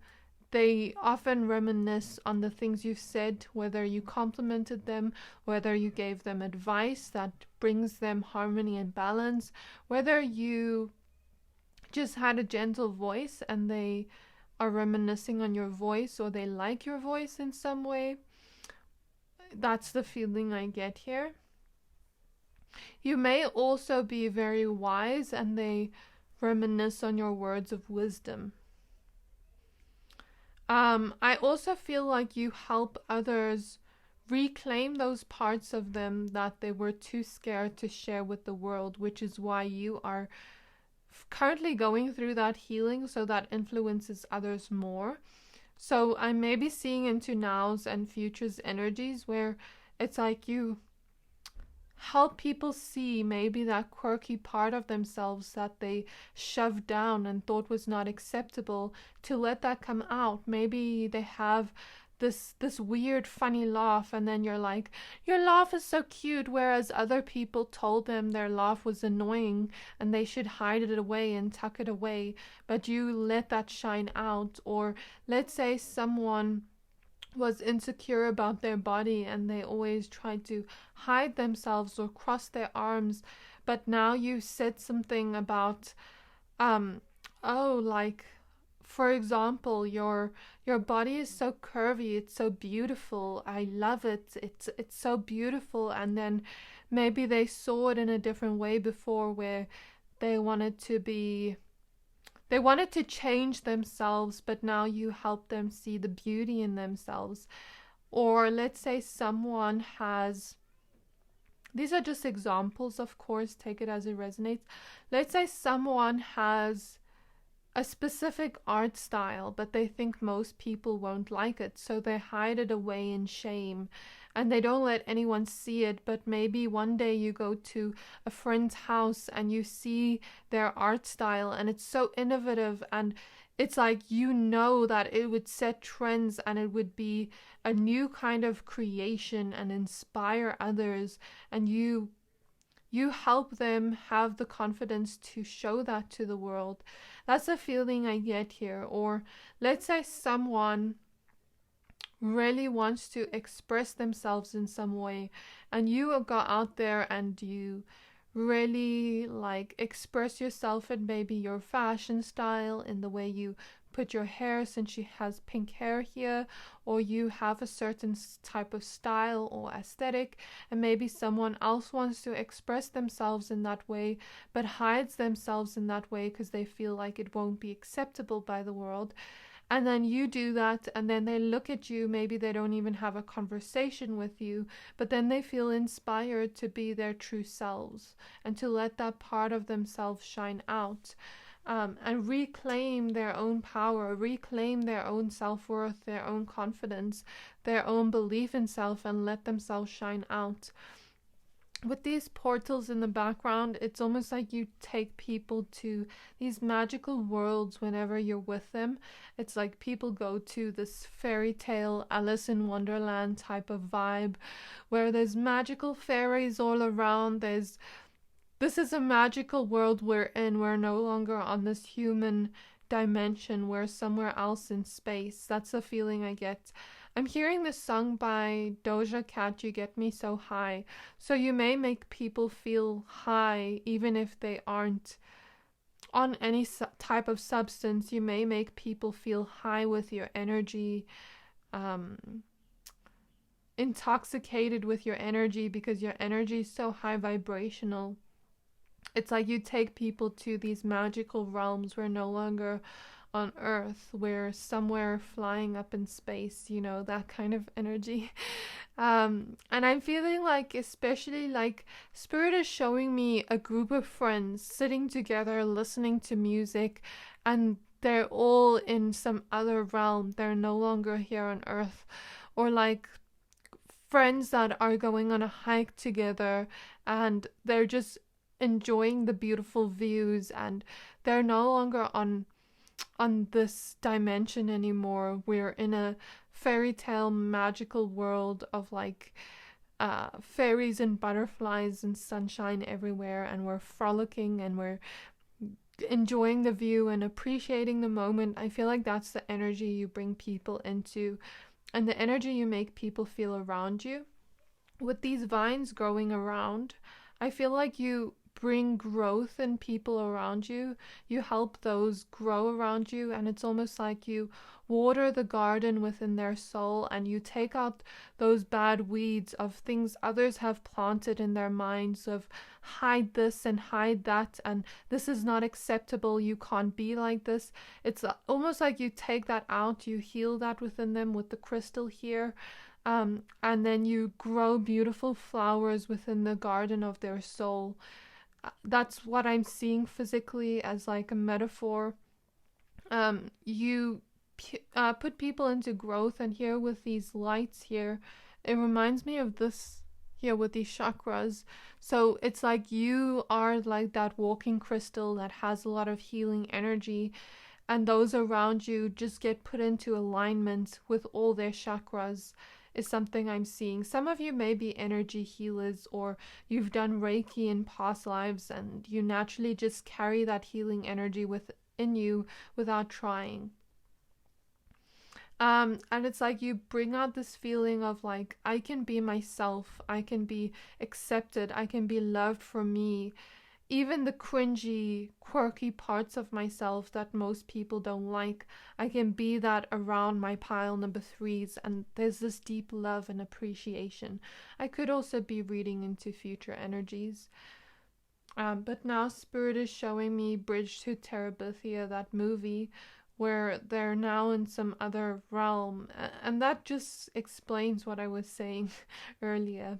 they often reminisce on the things you've said, whether you complimented them, whether you gave them advice that brings them harmony and balance, whether you just had a gentle voice and they are reminiscing on your voice, or they like your voice in some way. That's the feeling I get here. You may also be very wise and they reminisce on your words of wisdom. I also feel like you help others reclaim those parts of them that they were too scared to share with the world, which is why you are currently going through that healing, so that influences others more. So I may be seeing into nows and futures energies where it's like you help people see maybe that quirky part of themselves that they shoved down and thought was not acceptable, to let that come out. Maybe they have this weird funny laugh, and then you're like, your laugh is so cute, whereas other people told them their laugh was annoying and they should hide it away and tuck it away, but you let that shine out. Or let's say someone was insecure about their body and they always tried to hide themselves or cross their arms, but now you said something about like, for example, your body is so curvy, it's so beautiful, I love it, it's so beautiful. And then maybe they saw it in a different way before, where they wanted to change themselves, but now you help them see the beauty in themselves. Or let's say someone has, these are just examples, of course, take it as it resonates. Let's say someone has a specific art style, but they think most people won't like it, so they hide it away in shame and they don't let anyone see it. But maybe one day you go to a friend's house and you see their art style and it's so innovative, and it's like, you know, that it would set trends and it would be a new kind of creation and inspire others, and you help them have the confidence to show that to the world. That's the feeling I get here. Or let's say someone really wants to express themselves in some way, and you go out there and you really like express yourself in maybe your fashion style, in the way you put your hair, since she has pink hair here, or you have a certain type of style or aesthetic, and maybe someone else wants to express themselves in that way but hides themselves in that way because they feel like it won't be acceptable by the world. And then you do that, and then they look at you, maybe they don't even have a conversation with you, but then they feel inspired to be their true selves and to let that part of themselves shine out. And reclaim their own power, reclaim their own self-worth, their own confidence, their own belief in self, and let themselves shine out. With these portals in the background, it's almost like you take people to these magical worlds whenever you're with them. It's like people go to this fairy tale Alice in Wonderland type of vibe, where there's magical fairies all around. This is a magical world we're in. We're no longer on this human dimension. We're somewhere else in space. That's the feeling I get. I'm hearing this song by Doja Cat, You Get Me So High. So you may make people feel high even if they aren't on any type of substance. You may make people feel high with your energy, intoxicated with your energy, because your energy is so high vibrational. It's like you take people to these magical realms. We're no longer on Earth. We're somewhere flying up in space, you know, that kind of energy. And I'm feeling like, especially like Spirit is showing me a group of friends sitting together, listening to music, and they're all in some other realm. They're no longer here on Earth. Or like friends that are going on a hike together and they're just enjoying the beautiful views, and they're no longer on this dimension anymore. We're in a fairy tale magical world of like fairies and butterflies and sunshine everywhere, and we're frolicking and we're enjoying the view and appreciating the moment. I feel like that's the energy you bring people into, and the energy you make people feel around you. With these vines growing around, I feel like you bring growth in people around you. You help those grow around you, and it's almost like you water the garden within their soul, and you take out those bad weeds of things others have planted in their minds of hide this and hide that, and this is not acceptable, you can't be like this. It's almost like you take that out, you heal that within them with the crystal here. And then you grow beautiful flowers within the garden of their soul. That's what I'm seeing physically as like a metaphor. You put people into growth, and here with these lights here, it reminds me of this here with these chakras. So it's like you are like that walking crystal that has a lot of healing energy, and those around you just get put into alignment with all their chakras, is something I'm seeing. Some of you may be energy healers, or you've done Reiki in past lives and you naturally just carry that healing energy within you without trying. And it's like you bring out this feeling of like, I can be myself, I can be accepted, I can be loved for me. Even the cringy, quirky parts of myself that most people don't like, I can be that around my pile number threes, and there's this deep love and appreciation. I could also be reading into future energies. But now Spirit is showing me Bridge to Terabithia, that movie, where they're now in some other realm. And that just explains what I was saying earlier.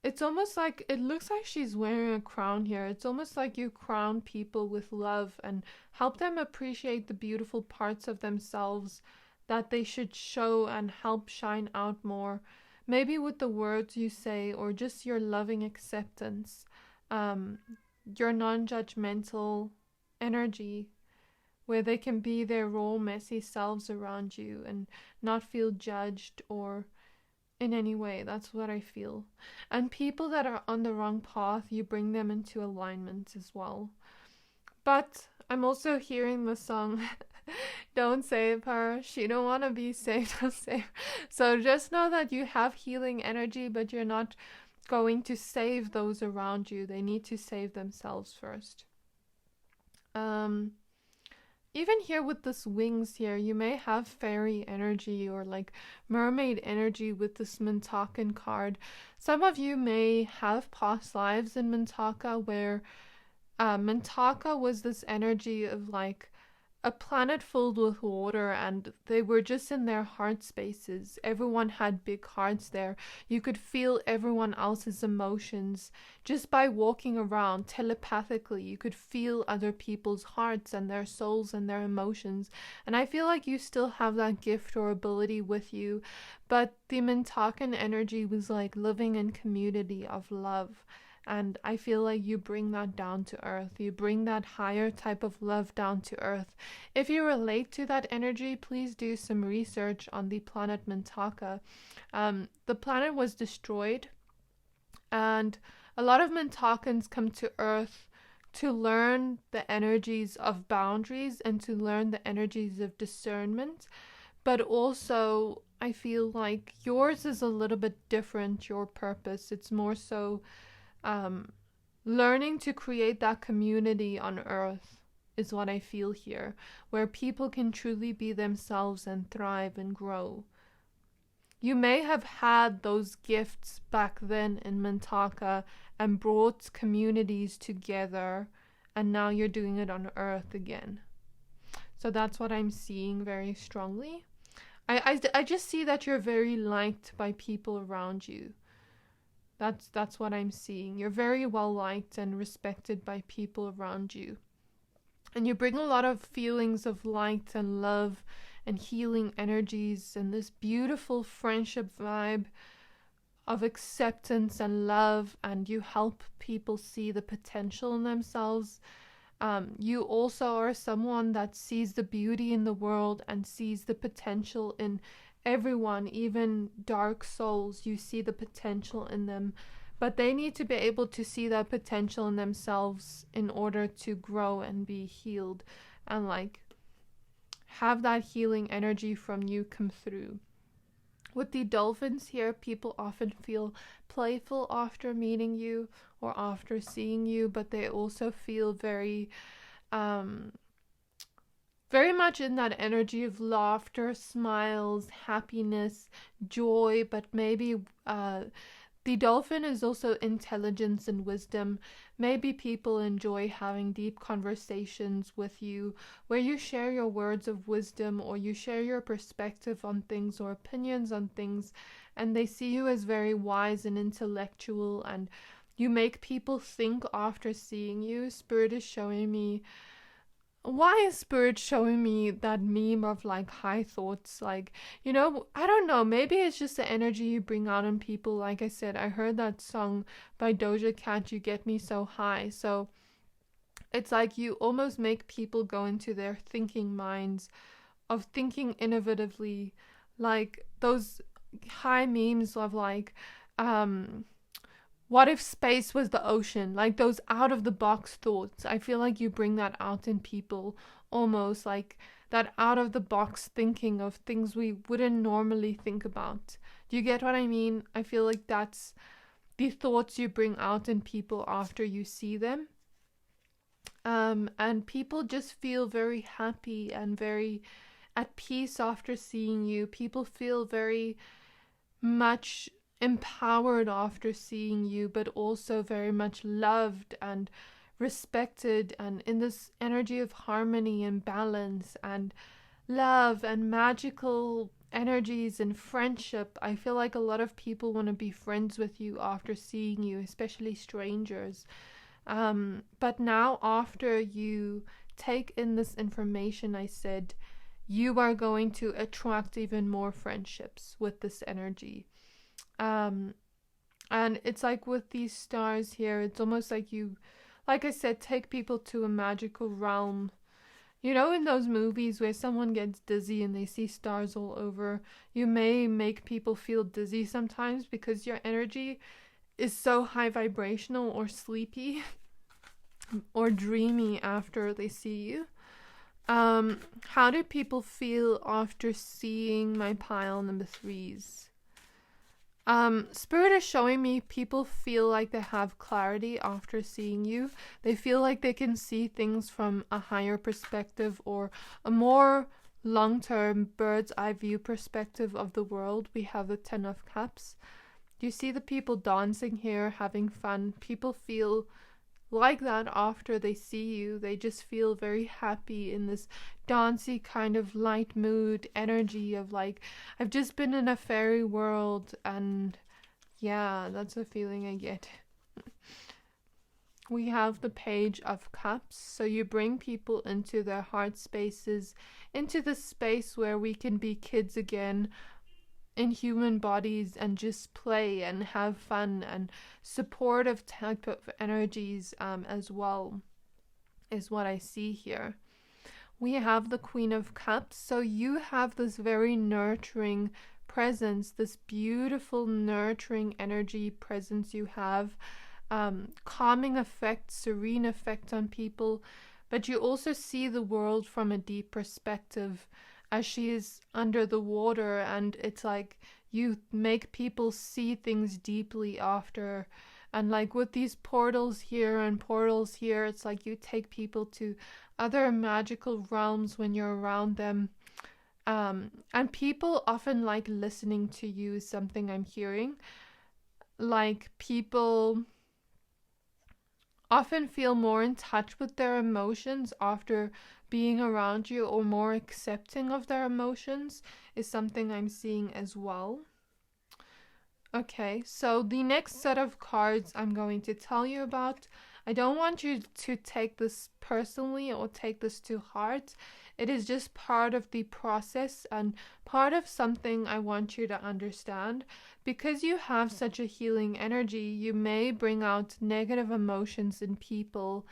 It's almost like, it looks like she's wearing a crown here. It's almost like you crown people with love and help them appreciate the beautiful parts of themselves that they should show and help shine out more. Maybe with the words you say, or just your loving acceptance, your non-judgmental energy, where they can be their raw, messy selves around you and not feel judged or in any way. That's what I feel. And people that are on the wrong path, you bring them into alignment as well. But I'm also hearing the song Don't Save Her, she don't want to be saved, don't save her. So just know that you have healing energy, but you're not going to save those around you. They need to save themselves first. Even here with this wings here, you may have fairy energy or like mermaid energy with this Mintakan card. Some of you may have past lives in Mintaka where Mintaka was this energy of like a planet filled with water, and they were just in their heart spaces. Everyone had big hearts there. You could feel everyone else's emotions just by walking around telepathically. You could feel other people's hearts and their souls and their emotions. And I feel like you still have that gift or ability with you, but the Mintakan energy was like living in community of love. And I feel like you bring that down to earth. You bring that higher type of love down to earth. If you relate to that energy, please do some research on the planet Mintaka. The planet was destroyed, and a lot of Mintakans come to earth to learn the energies of boundaries and to learn the energies of discernment. But also, I feel like yours is a little bit different, your purpose. It's more so learning to create that community on earth is what I feel here, where people can truly be themselves and thrive and grow. You may have had those gifts back then in Mintaka and brought communities together, and now you're doing it on earth again. So that's what I'm seeing very strongly. I just see that you're very liked by people around you. That's what I'm seeing. You're very well liked and respected by people around you. And you bring a lot of feelings of light and love and healing energies and this beautiful friendship vibe of acceptance and love, and you help people see the potential in themselves. You also are someone that sees the beauty in the world and sees the potential in everyone, even dark souls, you see the potential in them, but they need to be able to see that potential in themselves in order to grow and be healed and like have that healing energy from you come through. With the dolphins here, people often feel playful after meeting you or after seeing you, but they also feel very much in that energy of laughter, smiles, happiness, joy, but maybe the dolphin is also intelligence and wisdom. Maybe people enjoy having deep conversations with you where you share your words of wisdom or you share your perspective on things or opinions on things, and they see you as very wise and intellectual, and you make people think after seeing you. Spirit is showing me, why is Spirit showing me that meme of like high thoughts? Like, you know, I don't know, maybe it's just the energy you bring out in people. Like I said, I heard that song by Doja Cat, You Get Me So High. So it's like you almost make people go into their thinking minds of thinking innovatively, like those high memes of like, what if space was the ocean? Like those out of the box thoughts. I feel like you bring that out in people, almost like that out of the box thinking of things we wouldn't normally think about. Do you get what I mean? I feel like that's the thoughts you bring out in people after you see them. And people just feel very happy and very at peace after seeing you. People feel very much empowered after seeing you, but also very much loved and respected, and in this energy of harmony and balance and love and magical energies and friendship. I feel like a lot of people want to be friends with you after seeing you, especially strangers. But now after you take in this information I said, you are going to attract even more friendships with this energy. And it's like with these stars here, it's almost like you, like I said, take people to a magical realm. You know, in those movies where someone gets dizzy and they see stars all over, you may make people feel dizzy sometimes because your energy is so high vibrational or sleepy or dreamy after they see you. How do people feel after seeing my pile number threes? Spirit is showing me people feel like they have clarity after seeing you. They feel like they can see things from a higher perspective or a more long-term bird's eye view perspective of the world. We have the 10 of Cups. You see the people dancing here, having fun. People feel like that after they see you. They just feel very happy in this dancey kind of light mood energy of like, I've just been in a fairy world, and yeah, that's a feeling I get. We have the Page of Cups, so you bring people into their heart spaces, into the space where we can be kids again in human bodies and just play and have fun, and supportive type of energies as well is what I see here. We have the Queen of Cups, so you have this very nurturing presence, this beautiful nurturing energy presence you have, calming effect, serene effect on people, but you also see the world from a deep perspective as she is under the water, and it's like you make people see things deeply after. And like with these portals here and portals here, it's like you take people to other magical realms when you're around them. And people often like listening to you is something I'm hearing. Like people often feel more in touch with their emotions after being around you, or more accepting of their emotions is something I'm seeing as well. Okay, so the next set of cards I'm going to tell you about, I don't want you to take this personally or take this to heart. It is just part of the process and part of something I want you to understand. Because you have such a healing energy, you may bring out negative emotions in people,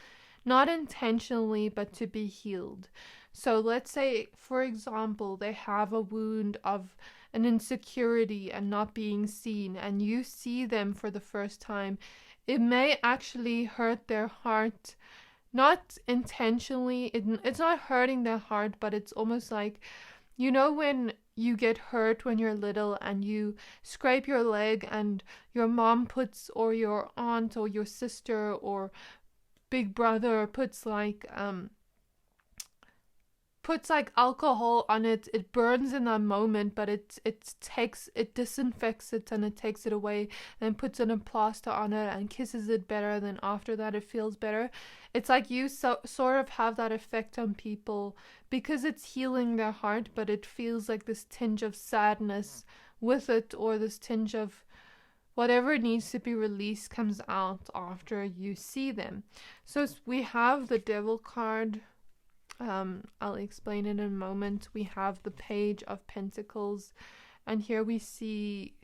not intentionally, but to be healed. So let's say, for example, they have a wound of an insecurity and not being seen, and you see them for the first time. It may actually hurt their heart, not intentionally. It's not hurting their heart, but it's almost like, you know, when you get hurt when you're little and you scrape your leg and your mom puts, or your aunt or your sister or big brother puts like alcohol on it. It burns in that moment, but it disinfects it and it takes it away and puts in a plaster on it and kisses it better. Then after that it feels better. It's like you sort of have that effect on people because it's healing their heart, but it feels like this tinge of sadness with it, or this tinge of whatever needs to be released comes out after you see them. So we have the Devil card. I'll explain it in a moment. We have the Page of Pentacles, and here we see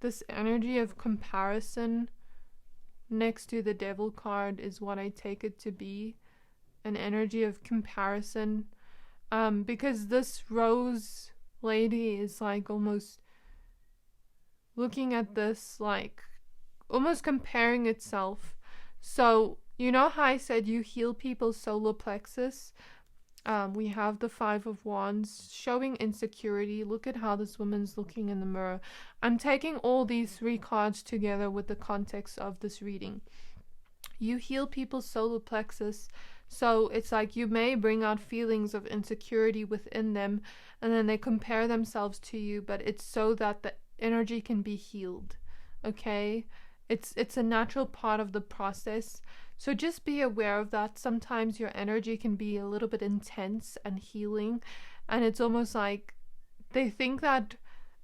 this energy of comparison next to the Devil card is what I take it to be, an energy of comparison, because this Rose lady is like almost looking at this, like almost comparing itself. So you know how I said you heal people's solar plexus? We have the Five of Wands showing insecurity. Look at how this woman's looking in the mirror. I'm taking all these three cards together with the context of this reading. You heal people's solar plexus. So it's like you may bring out feelings of insecurity within them, and then they compare themselves to you, but it's so that the energy can be healed. Okay? It's a natural part of the process. So just be aware of that. Sometimes your energy can be a little bit intense and healing, and it's almost like they think that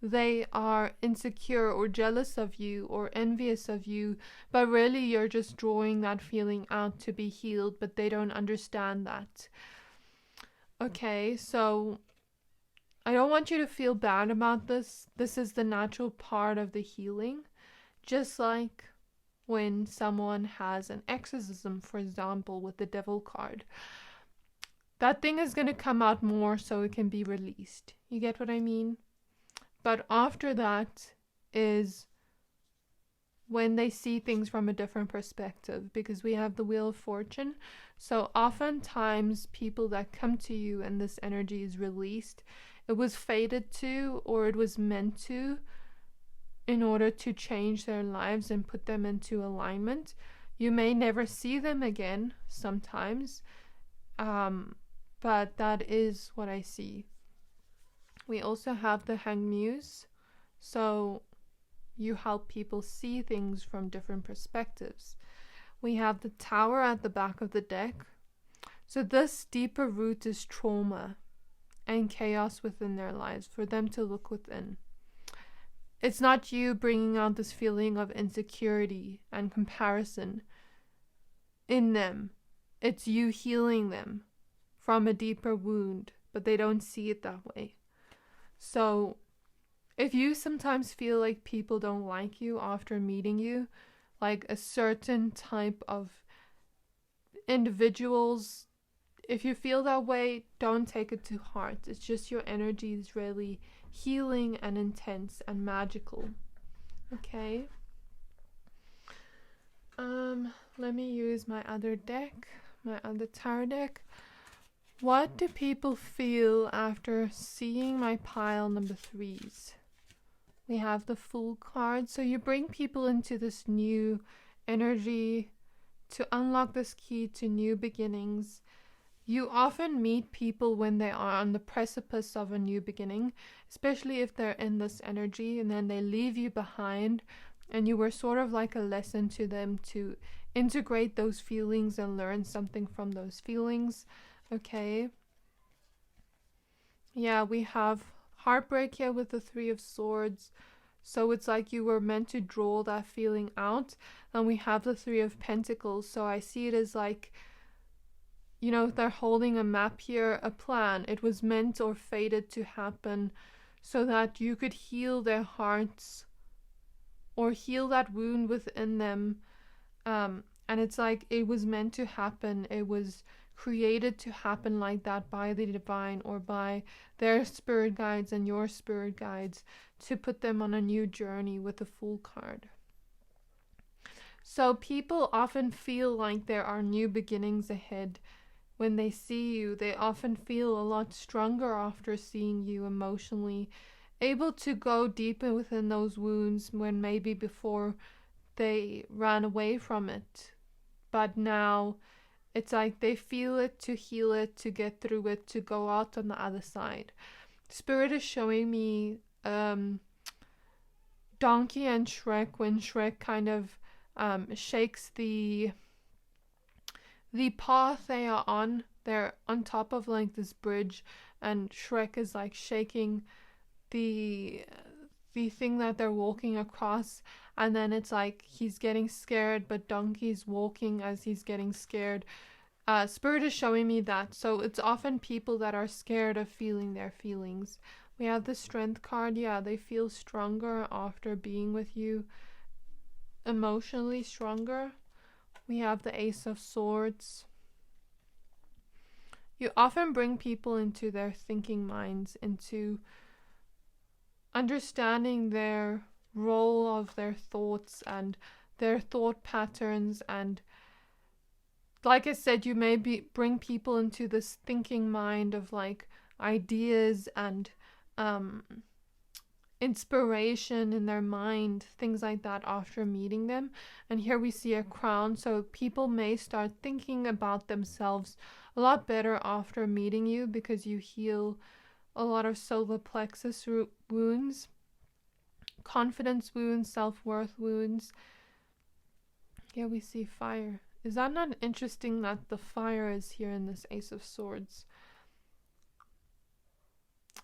they are insecure or jealous of you or envious of you, but really you're just drawing that feeling out to be healed, but they don't understand that. Okay, so I don't want you to feel bad about this. This is the natural part of the healing. Just like when someone has an exorcism, for example, with the Devil card, that thing is going to come out more so it can be released. You get what I mean? But after that is when they see things from a different perspective, because we have the Wheel of Fortune. So oftentimes people that come to you and this energy is released, it was fated to, or it was meant to, in order to change their lives and put them into alignment. You may never see them again sometimes, but that is what I see. We also have the Hanged Muse. So you help people see things from different perspectives. We have the Tower at the back of the deck. So this deeper root is trauma and chaos within their lives, for them to look within. It's not you bringing out this feeling of insecurity and comparison in them. It's you healing them from a deeper wound, but they don't see it that way. So if you sometimes feel like people don't like you after meeting you, like a certain type of individuals, if you feel that way, don't take it to heart. It's just your energy is really healing and intense and magical. Okay. Let me use my other deck, my other tarot deck. What do people feel after seeing my pile number 3s? We have the Fool card. So you bring people into this new energy to unlock this key to new beginnings. You often meet people when they are on the precipice of a new beginning, especially if they're in this energy, and then they leave you behind, and you were sort of like a lesson to them to integrate those feelings and learn something from those feelings. Okay. Yeah, we have heartbreak here with the 3 of Swords. So it's like you were meant to draw that feeling out. And we have the 3 of Pentacles. So I see it as like, you know, they're holding a map here, a plan. It was meant or fated to happen so that you could heal their hearts or heal that wound within them. And it's like it was meant to happen. It was created to happen like that by the divine or by their spirit guides and your spirit guides to put them on a new journey with the Fool card. So people often feel like there are new beginnings ahead. When they see you, they often feel a lot stronger after seeing you emotionally, able to go deeper within those wounds when maybe before they ran away from it. But now it's like they feel it, to heal it, to get through it, to go out on the other side. Spirit is showing me Donkey and Shrek, when Shrek kind of shakes the path they are on. They're on top of like this bridge, and Shrek is like shaking the thing that they're walking across, and then it's like he's getting scared, but Donkey's walking as he's getting scared. Spirit is showing me that. So it's often people that are scared of feeling their feelings. We have the Strength card. Yeah, they feel stronger after being with you, emotionally stronger. We have the Ace of Swords. You often bring people into their thinking minds, into understanding their role of their thoughts and their thought patterns. And like I said, you may bring people into this thinking mind of like ideas and inspiration in their mind, things like that after meeting them. And here we see a crown, so people may start thinking about themselves a lot better after meeting you, because you heal a lot of solar plexus wounds, confidence wounds, self-worth wounds. Here we see fire. Is that not interesting that the fire is here in this Ace of Swords?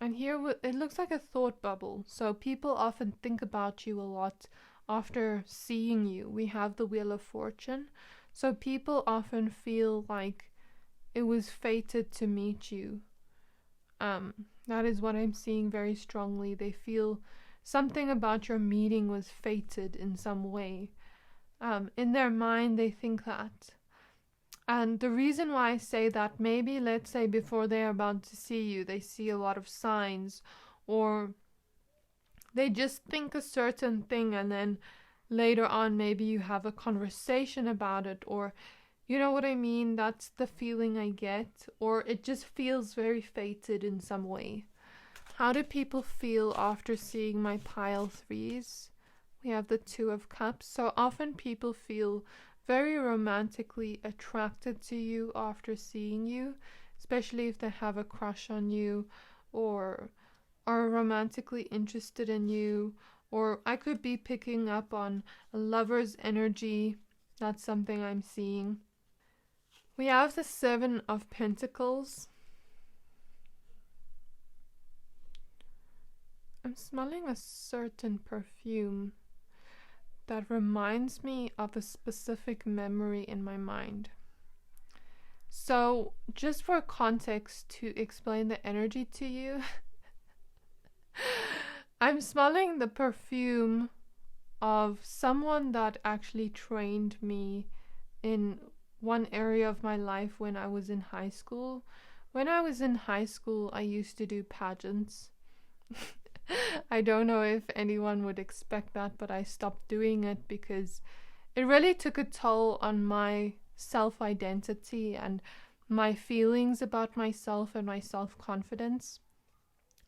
And here it looks like a thought bubble. So people often think about you a lot after seeing you. We have the Wheel of Fortune. So people often feel like it was fated to meet you. That is what I'm seeing very strongly. They feel something about your meeting was fated in some way. In their mind, they think that. And the reason why I say that, maybe let's say before they're about to see you, they see a lot of signs, or they just think a certain thing, and then later on maybe you have a conversation about it, or you know what I mean? That's the feeling I get. Or it just feels very fated in some way. How do people feel after seeing my pile threes? We have the Two of Cups. So often people feel very romantically attracted to you after seeing you, especially if they have a crush on you or are romantically interested in you. Or I could be picking up on a lover's energy. That's something I'm seeing. We have the Seven of Pentacles. I'm smelling a certain perfume that reminds me of a specific memory in my mind. So, just for context to explain the energy to you, I'm smelling the perfume of someone that actually trained me in one area of my life when I was in high school. When I was in high school, I used to do pageants. I don't know if anyone would expect that, but I stopped doing it because it really took a toll on my self-identity and my feelings about myself and my self-confidence.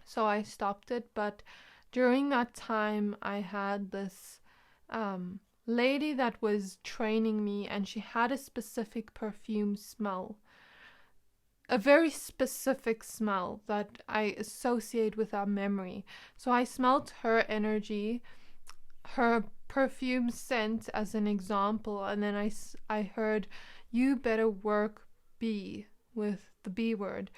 So I stopped it. But during that time, I had this lady that was training me, and she had a specific perfume smell. A very specific smell that I associate with our memory. So I smelled her energy, her perfume scent as an example, and then I heard, you better work B, with the B word.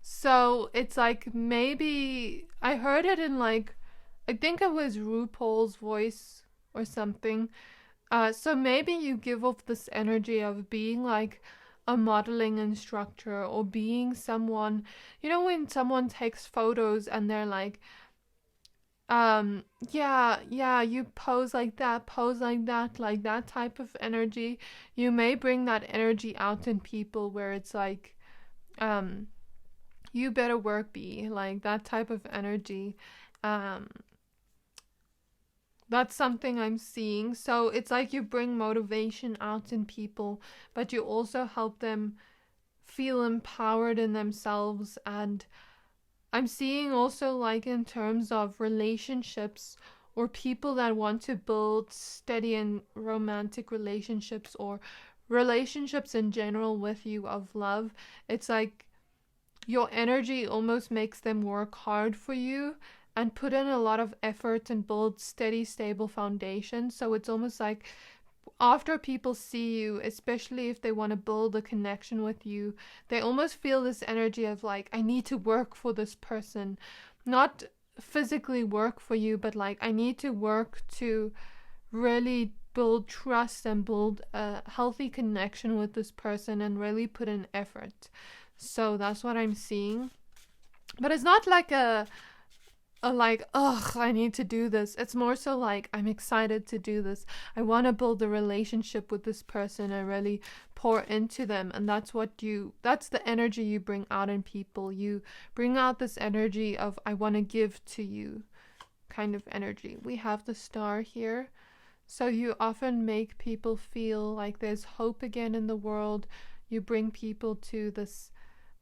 So it's like, maybe I heard it in like, I think it was RuPaul's voice or something. So maybe you give off this energy of being like a modeling instructor, or being someone, you know, when someone takes photos and they're like, Yeah, you pose like that, like that type of energy. You may bring that energy out in people where it's like, um, you better work, be like that type of energy. Um, that's something I'm seeing. So it's like you bring motivation out in people, but you also help them feel empowered in themselves. And I'm seeing also, like, in terms of relationships or people that want to build steady and romantic relationships or relationships in general with you of love, it's like your energy almost makes them work hard for you and put in a lot of effort and build steady, stable foundations. So it's almost like after people see you, especially if they want to build a connection with you, they almost feel this energy of like, I need to work for this person. Not physically work for you, but like, I need to work to really build trust and build a healthy connection with this person and really put in effort. So that's what I'm seeing. But it's not like a like, ugh, I need to do this. It's more so like, I'm excited to do this. I want to build a relationship with this person and really pour into them. And that's the energy you bring out in people. You bring out this energy of, I want to give to you kind of energy. We have the star here. So you often make people feel like there's hope again in the world. You bring people to this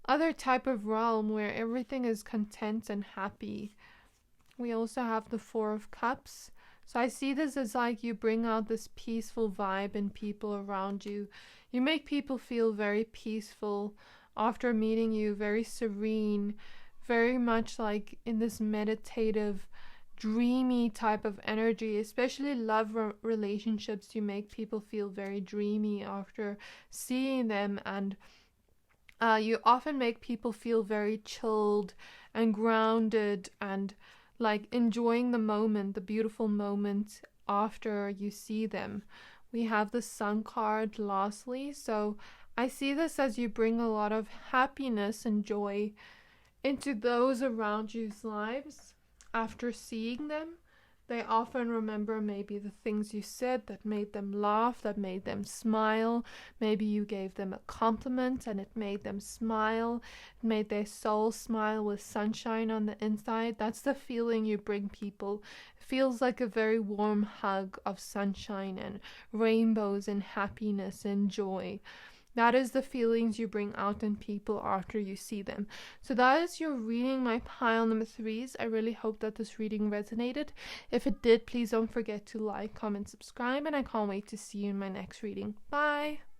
other type of realm where everything is content and happy. We also have the Four of Cups. So I see this as like you bring out this peaceful vibe in people around you. You make people feel very peaceful after meeting you, very serene, very much like in this meditative, dreamy type of energy. Especially love relationships, you make people feel very dreamy after seeing them, and you often make people feel very chilled and grounded and like enjoying the moment, the beautiful moment after you see them. We have the Sun card lastly. So I see this as you bring a lot of happiness and joy into those around you's lives after seeing them. They often remember maybe the things you said that made them laugh, that made them smile. Maybe you gave them a compliment and it made them smile. It made their soul smile with sunshine on the inside. That's the feeling you bring people. It feels like a very warm hug of sunshine and rainbows and happiness and joy. That is the feelings you bring out in people after you see them. So that is your reading, my pile number threes. I really hope that this reading resonated. If it did, please don't forget to like, comment, subscribe, and I can't wait to see you in my next reading. Bye!